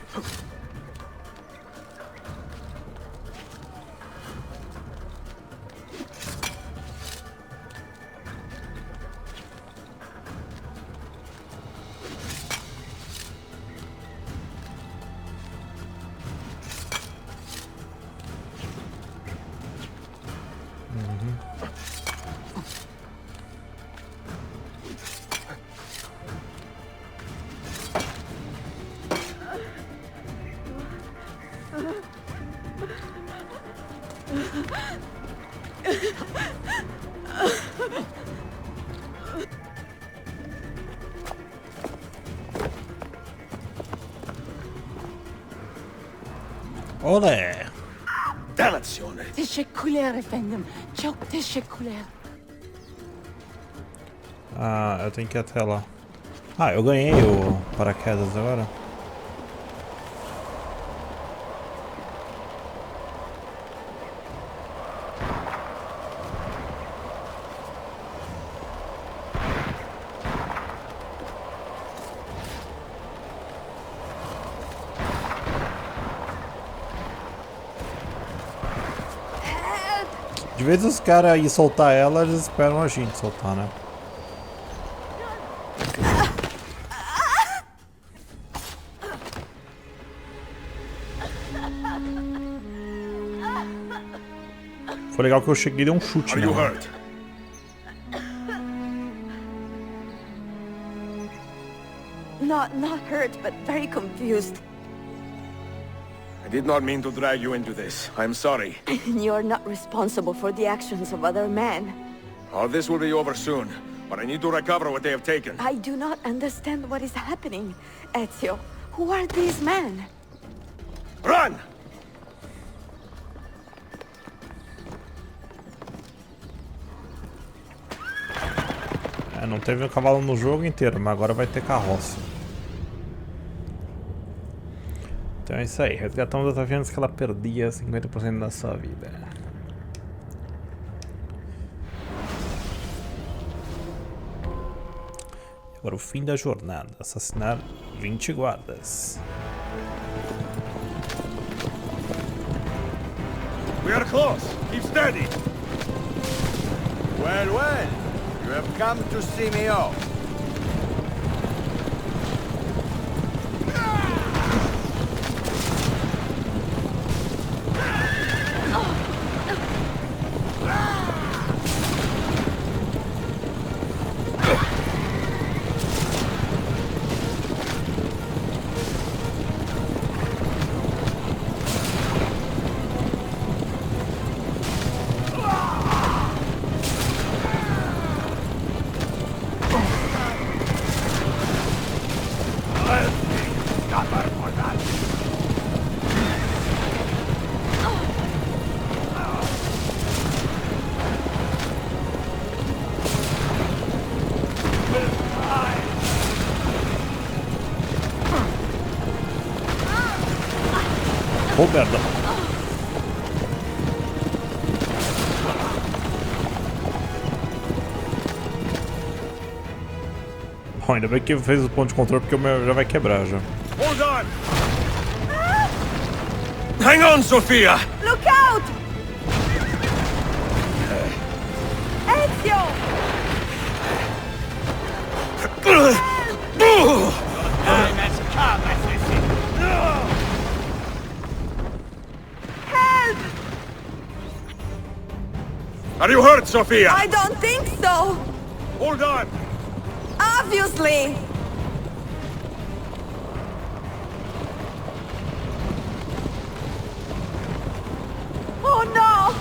Olé! Dannazione! Teşekkürler efendim. Çok teşekkürler. Ah, eu tenho que ir até lá. Ah, eu ganhei o paraquedas agora. De vez os caras ir soltar ela, eles esperam a gente soltar, né? Foi legal que eu cheguei e dei um chute nela. Not hurt, but very confused. I did not mean to drag you into this. I'm sorry. You're not responsible for the actions of other men. All this will be over soon, but I need to recover what they have taken. I do not understand what is happening. Ezio, who are these men? Run! É, não teve um cavalo no jogo inteiro, mas agora vai ter carroça. Então é isso aí, resgatamos as aviões que ela perdia 50% da sua vida. Agora o fim da jornada, assassinar 20 guardas. We are close. Keep steady. Well, well. You have come to see me off. Oh, merda. Bom, ainda bem que fez o ponto de controle porque o meu já vai quebrar já. Hold on! Hang on, Sophia! Look out! Ezio! Time has come, assassin! Help! Are you hurt, Sophia? I don't think so! Hold on! Obviously! Oh no!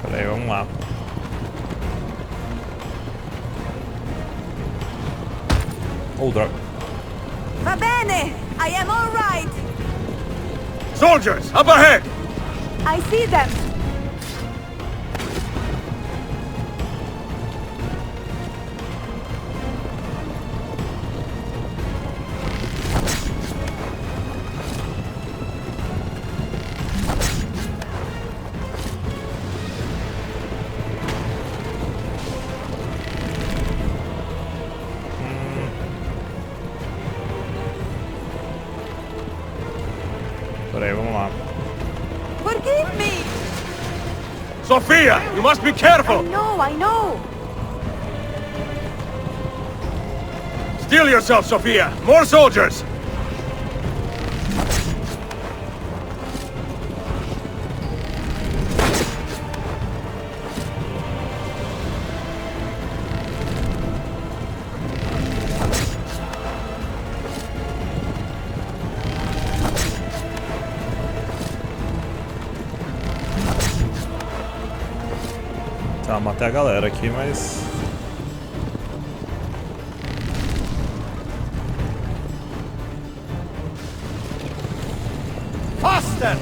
Peraí, vamos lá. Oh, droga. Va bene! I am all right! Soldiers, up ahead! I see them! Peraí, vamos lá. Forgive me! Sophia, you must be careful! I know! Steel yourself, Sophia! More soldiers! Tá, matei a galera aqui, mas... Faster!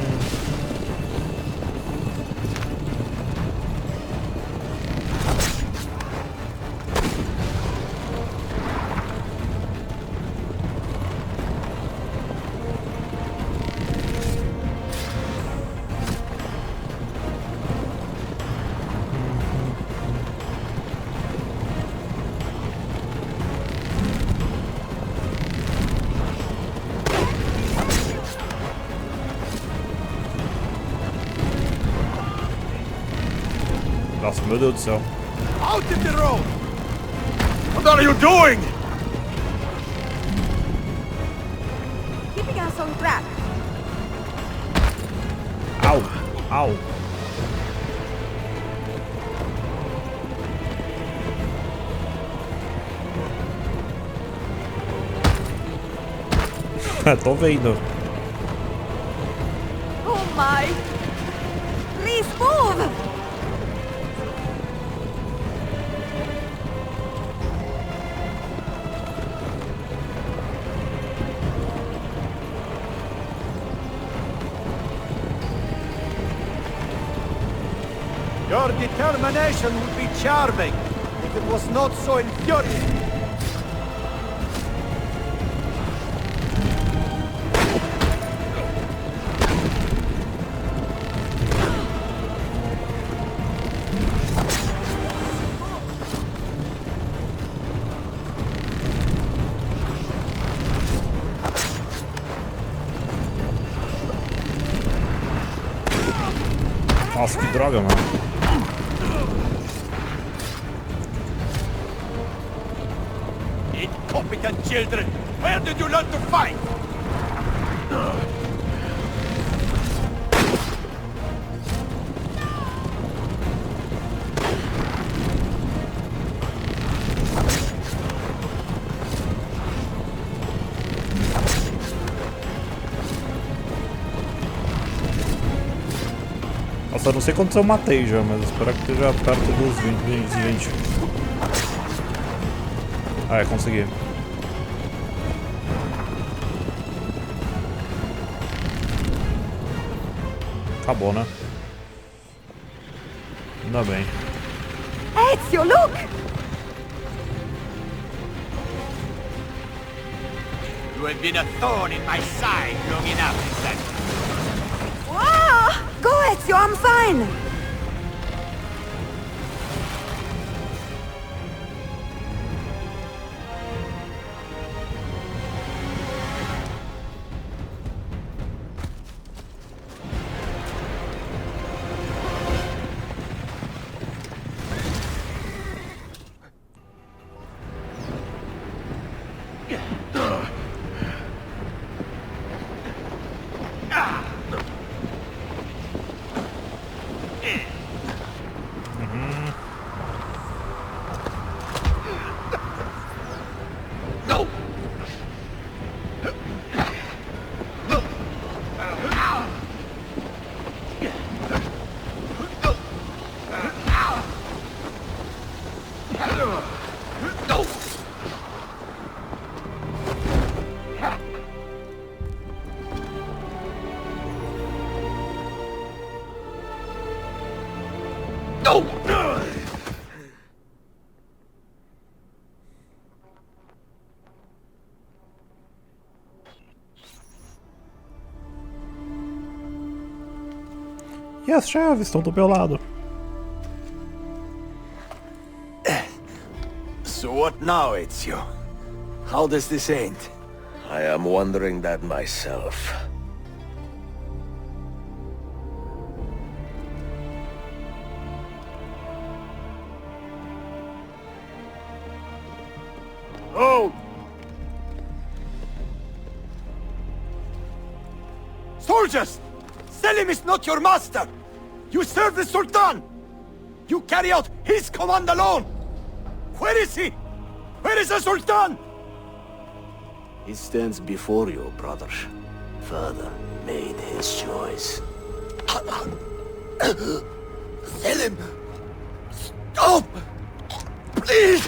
Nossa, meu Deus do céu. Out of the road! What are you doing? Keeping us on track. Au! Au! Tô vendo. Oh my! Please move! Your determination would be charming if it was not so infuriating. Nossa, que droga, mano. Incompetent children! Where did you learn to fight? Nossa, eu não sei quantos eu matei já, mas espero que esteja perto dos 20. Ah, é, consegui. Acabou, né? Ainda bem. Ezio, look! You have been a thorn in my side long enough, assassin. Ah! Go, Ezio, I'm fine! E as chaves estão do meu lado. So what now, Ezio? How does this end? I am wondering that myself. Oh! Soldiers! Selim is not your master! You serve the Sultan! You carry out his command alone! Where is he? Where is the Sultan? He stands before you, brother. Father made his choice. Selim! Stop! Please!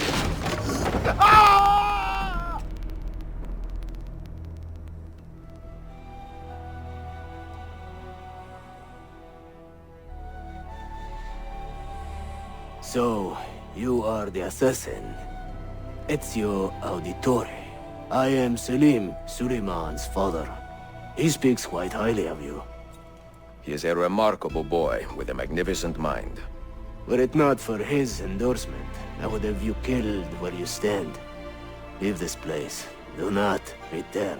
So, you are the assassin. Ezio Auditore. I am Selim, Suleiman's father. He speaks quite highly of you. He is a remarkable boy with a magnificent mind. Were it not for his endorsement, I would have you killed where you stand. Leave this place. Do not return.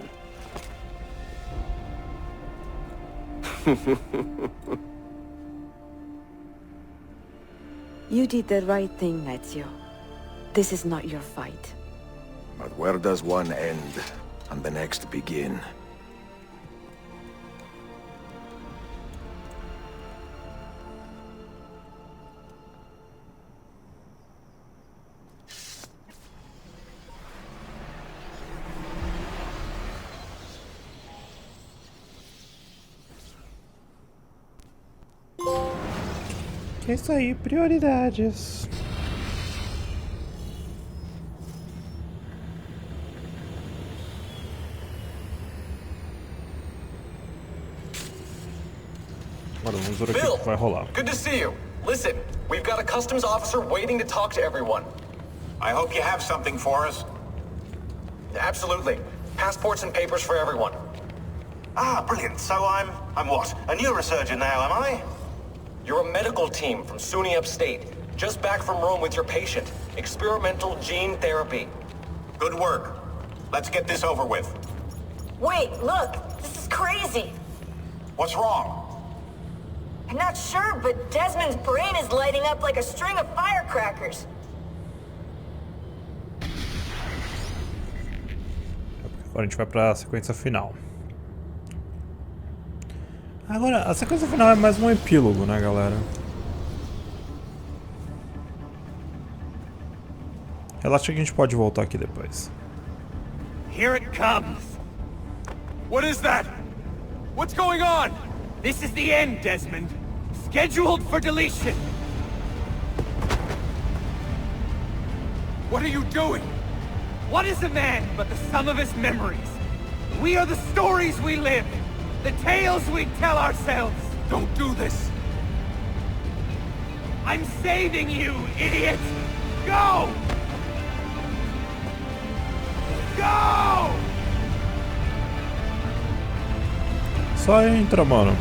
You did the right thing, Ezio. This is not your fight. But where does one end and the next begin? É isso aí, prioridades. Agora vamos ver o que vai rolar. Good to see you. Listen, we've got a customs officer waiting to talk to everyone. I hope you have something for us. Absolutely. Passports and papers for everyone. Ah, brilliant. So I'm what? A neurosurgeon now, am I? You're a medical team from SUNY Upstate. Just back from Rome with your patient. Experimental gene therapy. Good work. Let's get this over with. Wait, look! This is crazy! What's wrong? I'm not sure, but Desmond's brain is lighting up like a string of firecrackers. Agora a gente vai pra sequência final. Agora, a sequência final é mais um epílogo, né, galera? Relaxa que a gente pode voltar aqui depois. Here it comes! What is that? What's going on? This is the end, Desmond. Scheduled for deletion. What are you doing? What is a man but the sum of his memories? We are the stories we live. The tales we tell ourselves. Don't do this. I'm saving you, idiot! Go! Go! Só entra, mano.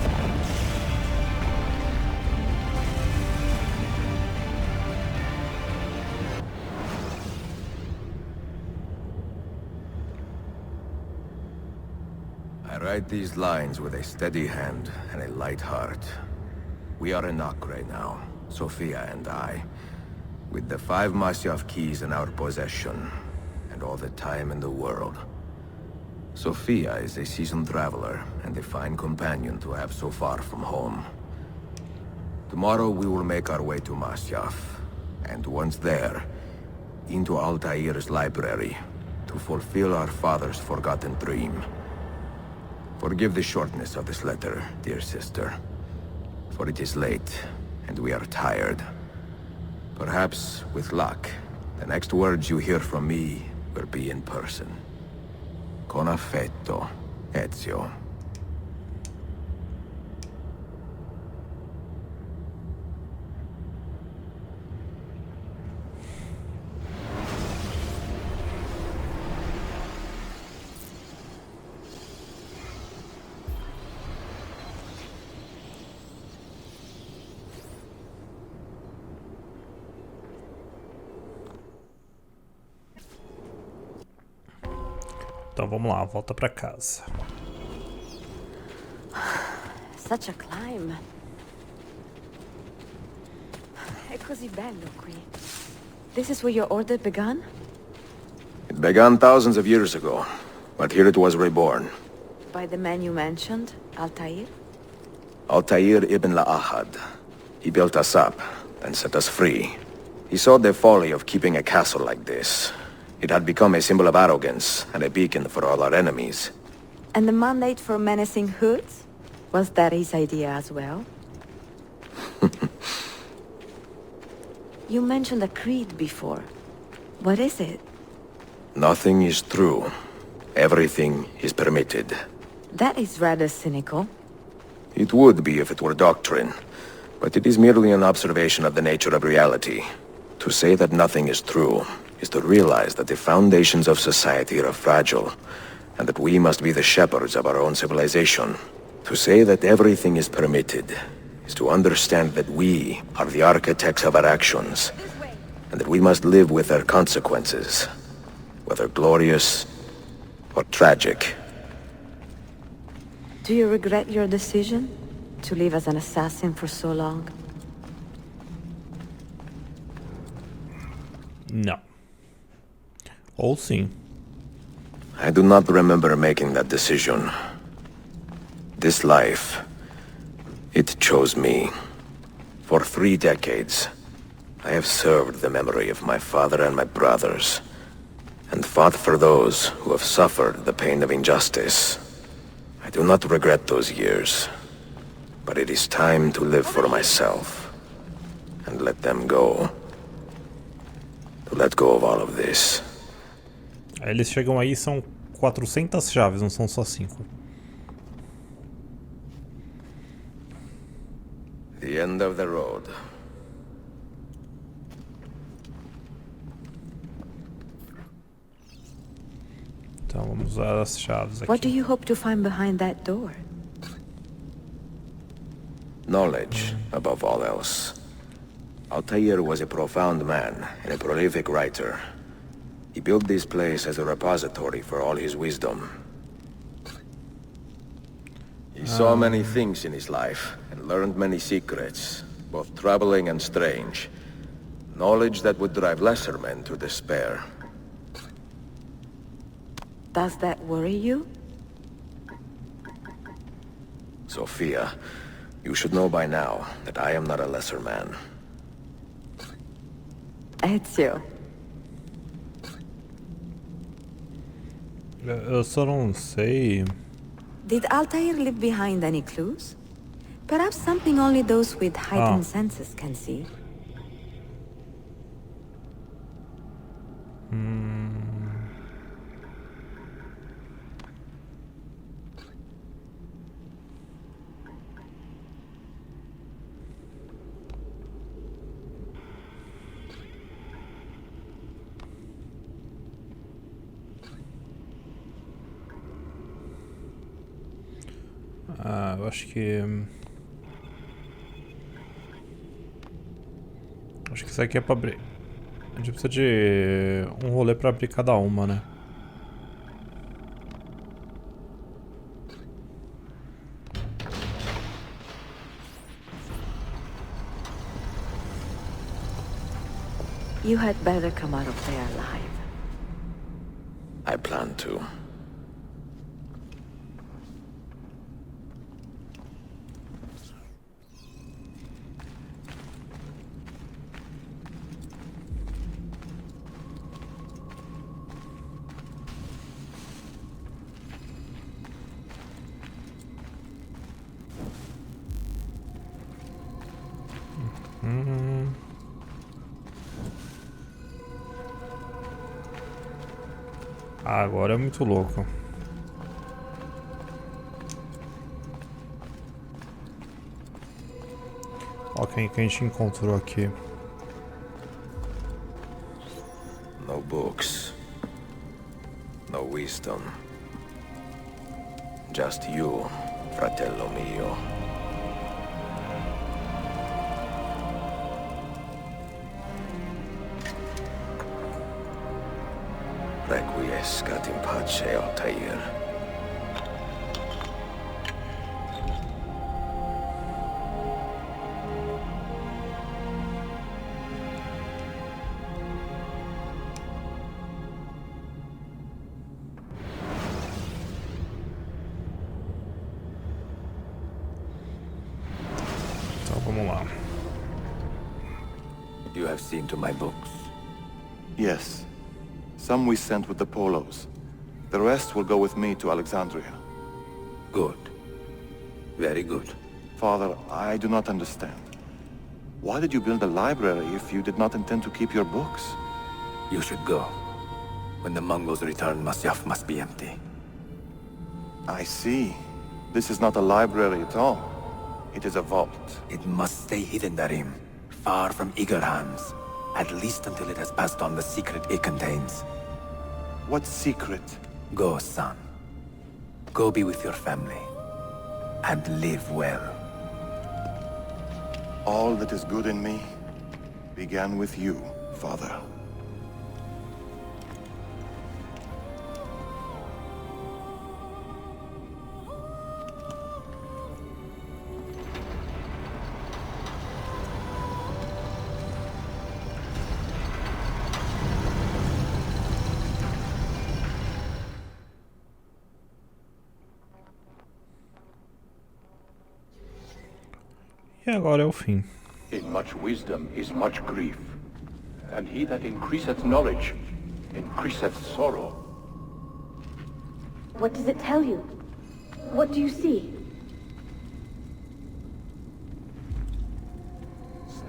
I write these lines with a steady hand and a light heart. We are in Acre now, Sofia and I, with the 5 Masyaf keys in our possession, and all the time in the world. Sofia is a seasoned traveler, and a fine companion to have so far from home. Tomorrow we will make our way to Masyaf, and once there, into Altair's library, to fulfill our father's forgotten dream. Forgive the shortness of this letter, dear sister, for it is late, and we are tired. Perhaps, with luck, the next words you hear from me will be in person. Con affetto, Ezio. Então vamos lá, volta pra casa. Such a climb. È così bello qui. This is where your order began? It began thousands of years ago, but here it was reborn. By the man you mentioned, Altair? Altair ibn La'ahad. He built us up, and set us free. He saw the folly of keeping a castle like this. It had become a symbol of arrogance, and a beacon for all our enemies. And the mandate for menacing hoods? Was that his idea as well? You mentioned a creed before. What is it? Nothing is true. Everything is permitted. That is rather cynical. It would be if it were doctrine, but it is merely an observation of the nature of reality. To say that nothing is true is to realize that the foundations of society are fragile, and that we must be the shepherds of our own civilization. To say that everything is permitted is to understand that we are the architects of our actions, and that we must live with their consequences, whether glorious or tragic. Do you regret your decision to live as an assassin for so long? No. Ou sim. I do not remember making that decision. This life, it chose me. For 3 decades, I have served the memory of my father and my brothers, and fought for those who have suffered the pain of injustice. I do not regret those years, but it is time to live for myself, and let them go. To let go of all of this. Aí eles chegam aí, são 400 chaves, não são só 5. The end of the road. Então vamos usar as chaves aqui. What do you hope to find behind that door? Knowledge, above all else. Altair was a profound man and a prolific writer. He built this place as a repository for all his wisdom. He saw many things in his life, and learned many secrets, both troubling and strange. Knowledge that would drive lesser men to despair. Does that worry you? Sophia, you should know by now that I am not a lesser man. Ezio. Eu só não sei. Did Altair leave behind any clues? Perhaps something only those with heightened senses can see. Eu acho que... Acho que isso aqui é pra abrir. A gente precisa de um rolê pra abrir cada uma, né? You had better come out of there alive. I plan to. Agora é muito louco. Ó quem que a gente encontrou aqui. No books. No wisdom. Just you, fratello mio. Requiescat in pace. noche, Altair. Então vamos lá. You have seen to my books. Yes. Some we sent with the Polos. The rest will go with me to Alexandria. Good. Very good. Father, I do not understand. Why did you build a library if you did not intend to keep your books? You should go. When the Mongols return, Masyaf must be empty. I see. This is not a library at all. It is a vault. It must stay hidden, Darim. Far from eager hands. At least until it has passed on the secret it contains. What secret? Go, son. Go be with your family. And live well. All that is good in me began with you, Father. E agora é o fim. In much wisdom is much grief, and he that increaseth knowledge increaseth sorrow. What does it tell you? What do you see?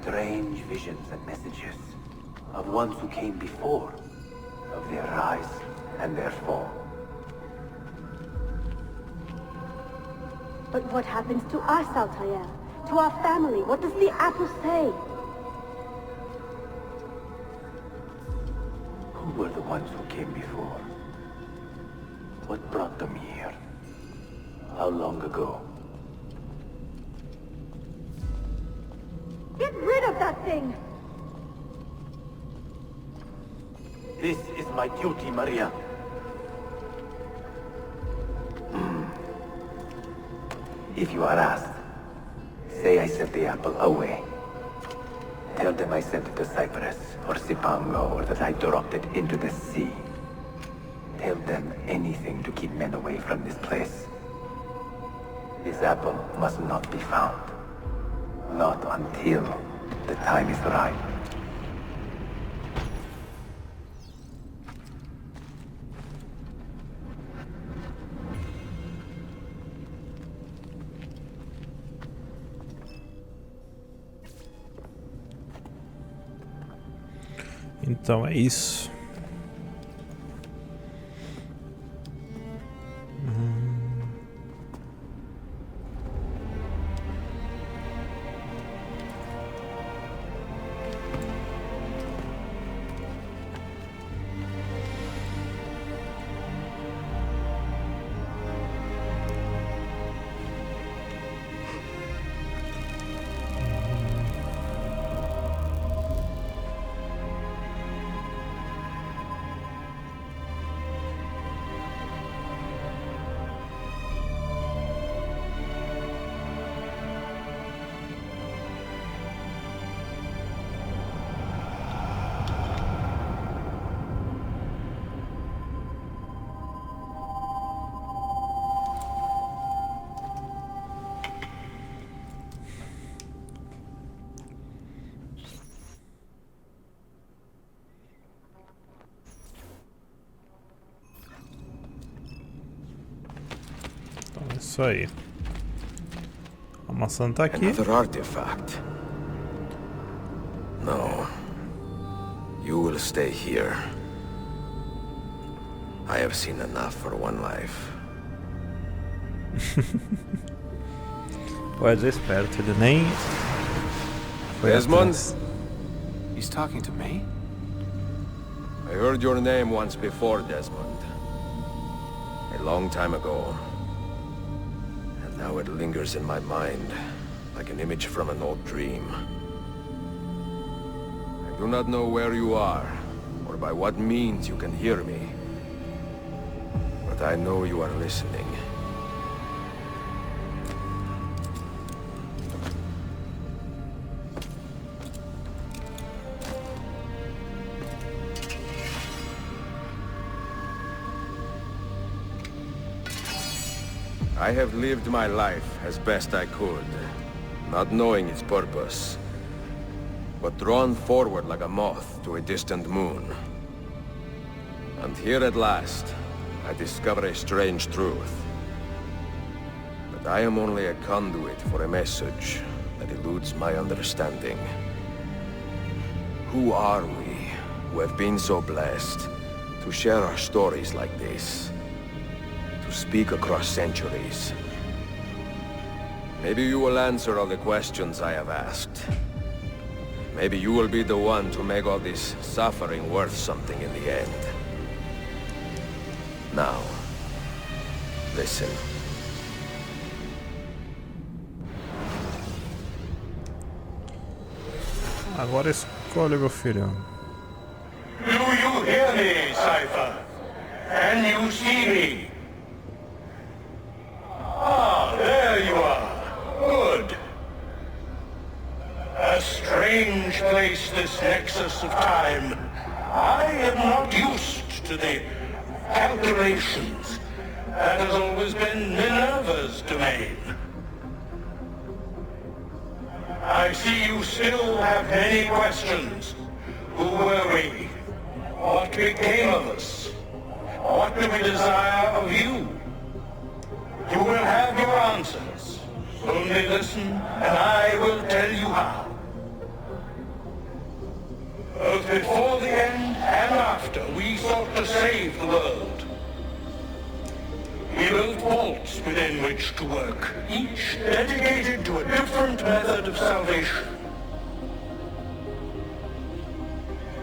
Strange visions and messages of ones who came before, of their rise and their fall. But what happens to us, Altair? To our family? What does the apple say? Who were the ones who came before? What brought them here? How long ago? Get rid of that thing! This is my duty, Maria. If you are asked, say I sent the apple away. Tell them I sent it to Cyprus, or Cipango, or that I dropped it into the sea. Tell them anything to keep men away from this place. This apple must not be found. Not until the time is right. Então é isso. Isso aí. A maçã tá aqui. Another artifact. No. You will stay here. I have seen enough for one life. O Ed é esperto, ele nem foi Desmond? atrás. He's talking to me? I heard your name once before, Desmond. A long time ago. And now it lingers in my mind, like an image from an old dream. I do not know where you are, or by what means you can hear me. but I know you are listening. I have lived my life as best I could, not knowing its purpose, but drawn forward like a moth to a distant moon. And here at last, I discover a strange truth. That I am only a conduit for a message that eludes my understanding. Who are we, who have been so blessed, to share our stories like this? To speak across centuries? Maybe you will answer all the questions I have asked. Maybe you will be the one to make all this suffering worth something in the end. Now, listen. Agora escolhe, meu filho. Do you hear me, Cypher? Can you see me? Ah, there you are. Good. A strange place, this nexus of time. I am not used to the calculations. That has always been Minerva's domain. I see you still have many questions. Who were we? What became of us? What do we desire of you? You will have your answers. Only listen, and I will tell you how. Both before the end and after, we sought to save the world. We built vaults within which to work, each dedicated to a different method of salvation.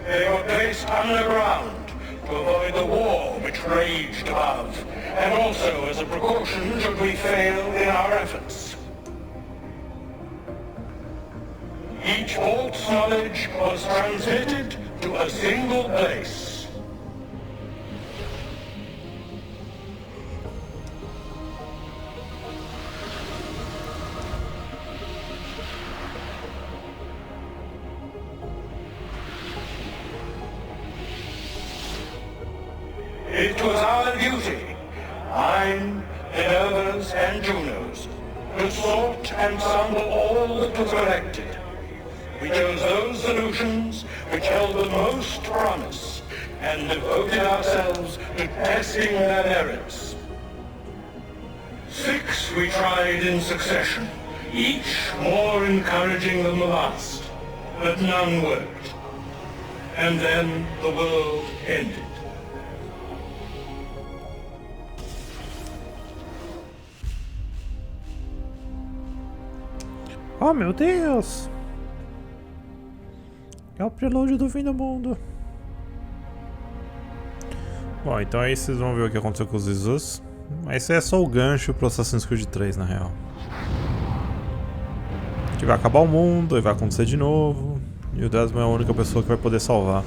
They were placed underground to avoid the war which raged above, and also as a precaution should we fail in our efforts. Each vault's knowledge was transmitted to a single place. It was our duty, mine, Minerva's, and Juno's, to sort and sample all that was collected. We chose those solutions which held the most promise, and devoted ourselves to testing their merits. 6 we tried in succession, each more encouraging than the last, but none worked. And then the world ended. Oh meu Deus! É o prelúdio do fim do mundo. Bom, então aí vocês vão ver o que aconteceu com os Jesus. Mas isso é só o gancho pro Assassin's Creed 3, na real. Que vai acabar o mundo e vai acontecer de novo. E o Desmond é a única pessoa que vai poder salvar.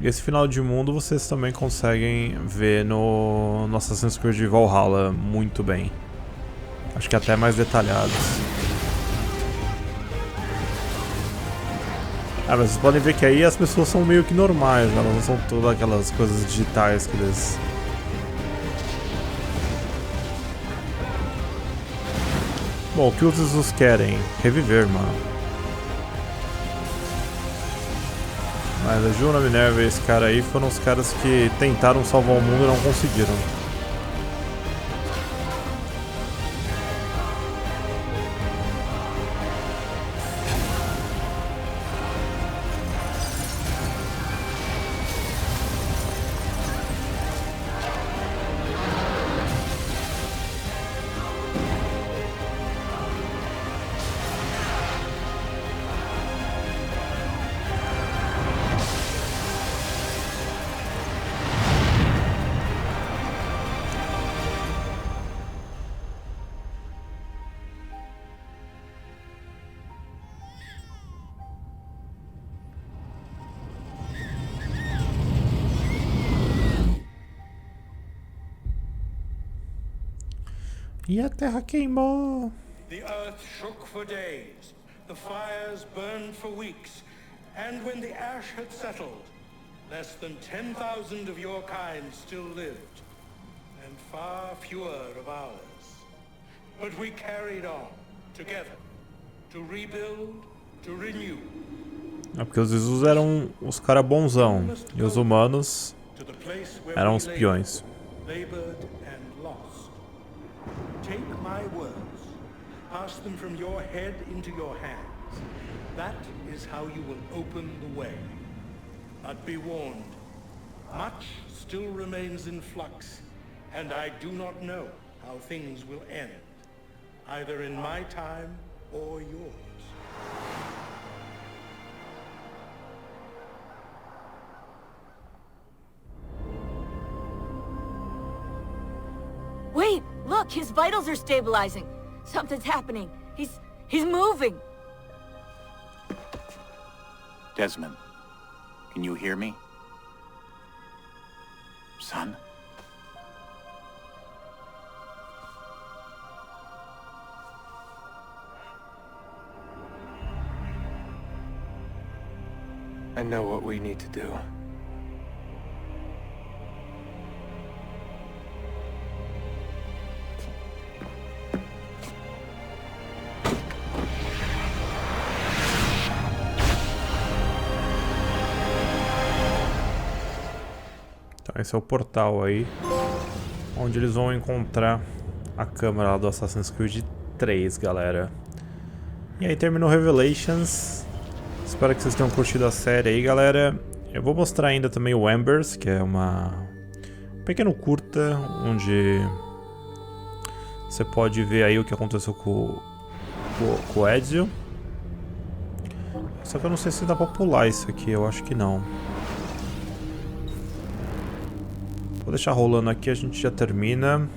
E esse final de mundo vocês também conseguem ver no Assassin's Creed Valhalla muito bem. Acho que até mais detalhados. Ah, mas vocês podem ver que aí as pessoas são meio que normais, elas não são todas aquelas coisas digitais que eles... Bom, o que os Jesus querem? Reviver, mano. Mas a Juno, a Minerva e esse cara aí foram os caras que tentaram salvar o mundo e não conseguiram. E a terra queimou. The earth shook for days, the fires burned for weeks, and when the ash had settled, less than 10,000 of your kind still lived, and far fewer of ours. But we carried on, together, to rebuild, to renew. É porque os Izus eram os caras bonzão, e os humanos eram os peões. Labored and lost. Take my words, pass them from your head into your hands. That is how you will open the way. But be warned, much still remains in flux, and I do not know how things will end, either in my time or yours. Wait, look, his vitals are stabilizing. Something's happening. He's moving. Desmond, can you hear me? Son? I know what we need to do. Então esse é o portal aí, onde eles vão encontrar a câmera lá do Assassin's Creed 3, galera. E aí terminou Revelations. Espero que vocês tenham curtido a série aí, galera. Eu vou mostrar ainda também o Embers, que é um pequeno curta, onde você pode ver aí o que aconteceu com o Ezio. Só que eu não sei se dá pra pular isso aqui, eu acho que não. Vou deixar rolando aqui, a gente já termina.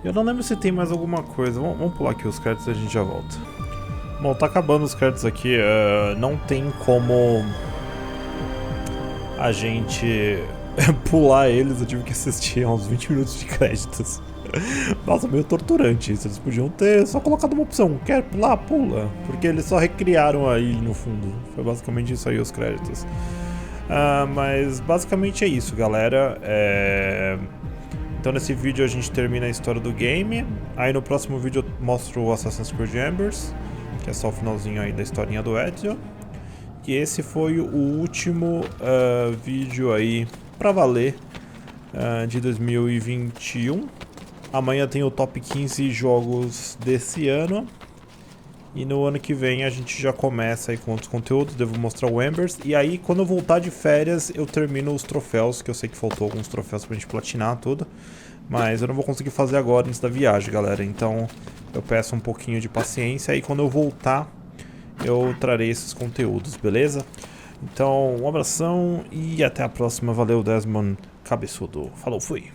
Eu não lembro se tem mais alguma coisa. Vamos pular aqui os créditos e a gente já volta. Bom, tá acabando os créditos aqui. Não tem como a gente pular eles. Eu tive que assistir a uns 20 minutos de créditos. Nossa, meio torturante isso. Eles podiam ter só colocado uma opção. Quer pular? Pula. Porque eles só recriaram aí no fundo. Foi basicamente isso aí os créditos. Mas basicamente é isso, galera. Então nesse vídeo a gente termina a história do game. Aí no próximo vídeo eu mostro o Assassin's Creed Embers, que é só o finalzinho aí da historinha do Ezio. E esse foi o último vídeo aí pra valer de 2021. Amanhã tem o top 15 jogos desse ano. E no ano que vem a gente já começa aí com outros conteúdos. Devo mostrar o Embers. E aí quando eu voltar de férias eu termino os troféus, que eu sei que faltou alguns troféus pra gente platinar tudo. Mas eu não vou conseguir fazer agora antes da viagem, galera. Então eu peço um pouquinho de paciência. E quando eu voltar eu trarei esses conteúdos, beleza? Então um abração e até a próxima. Valeu, Desmond Cabeçudo. Falou, fui!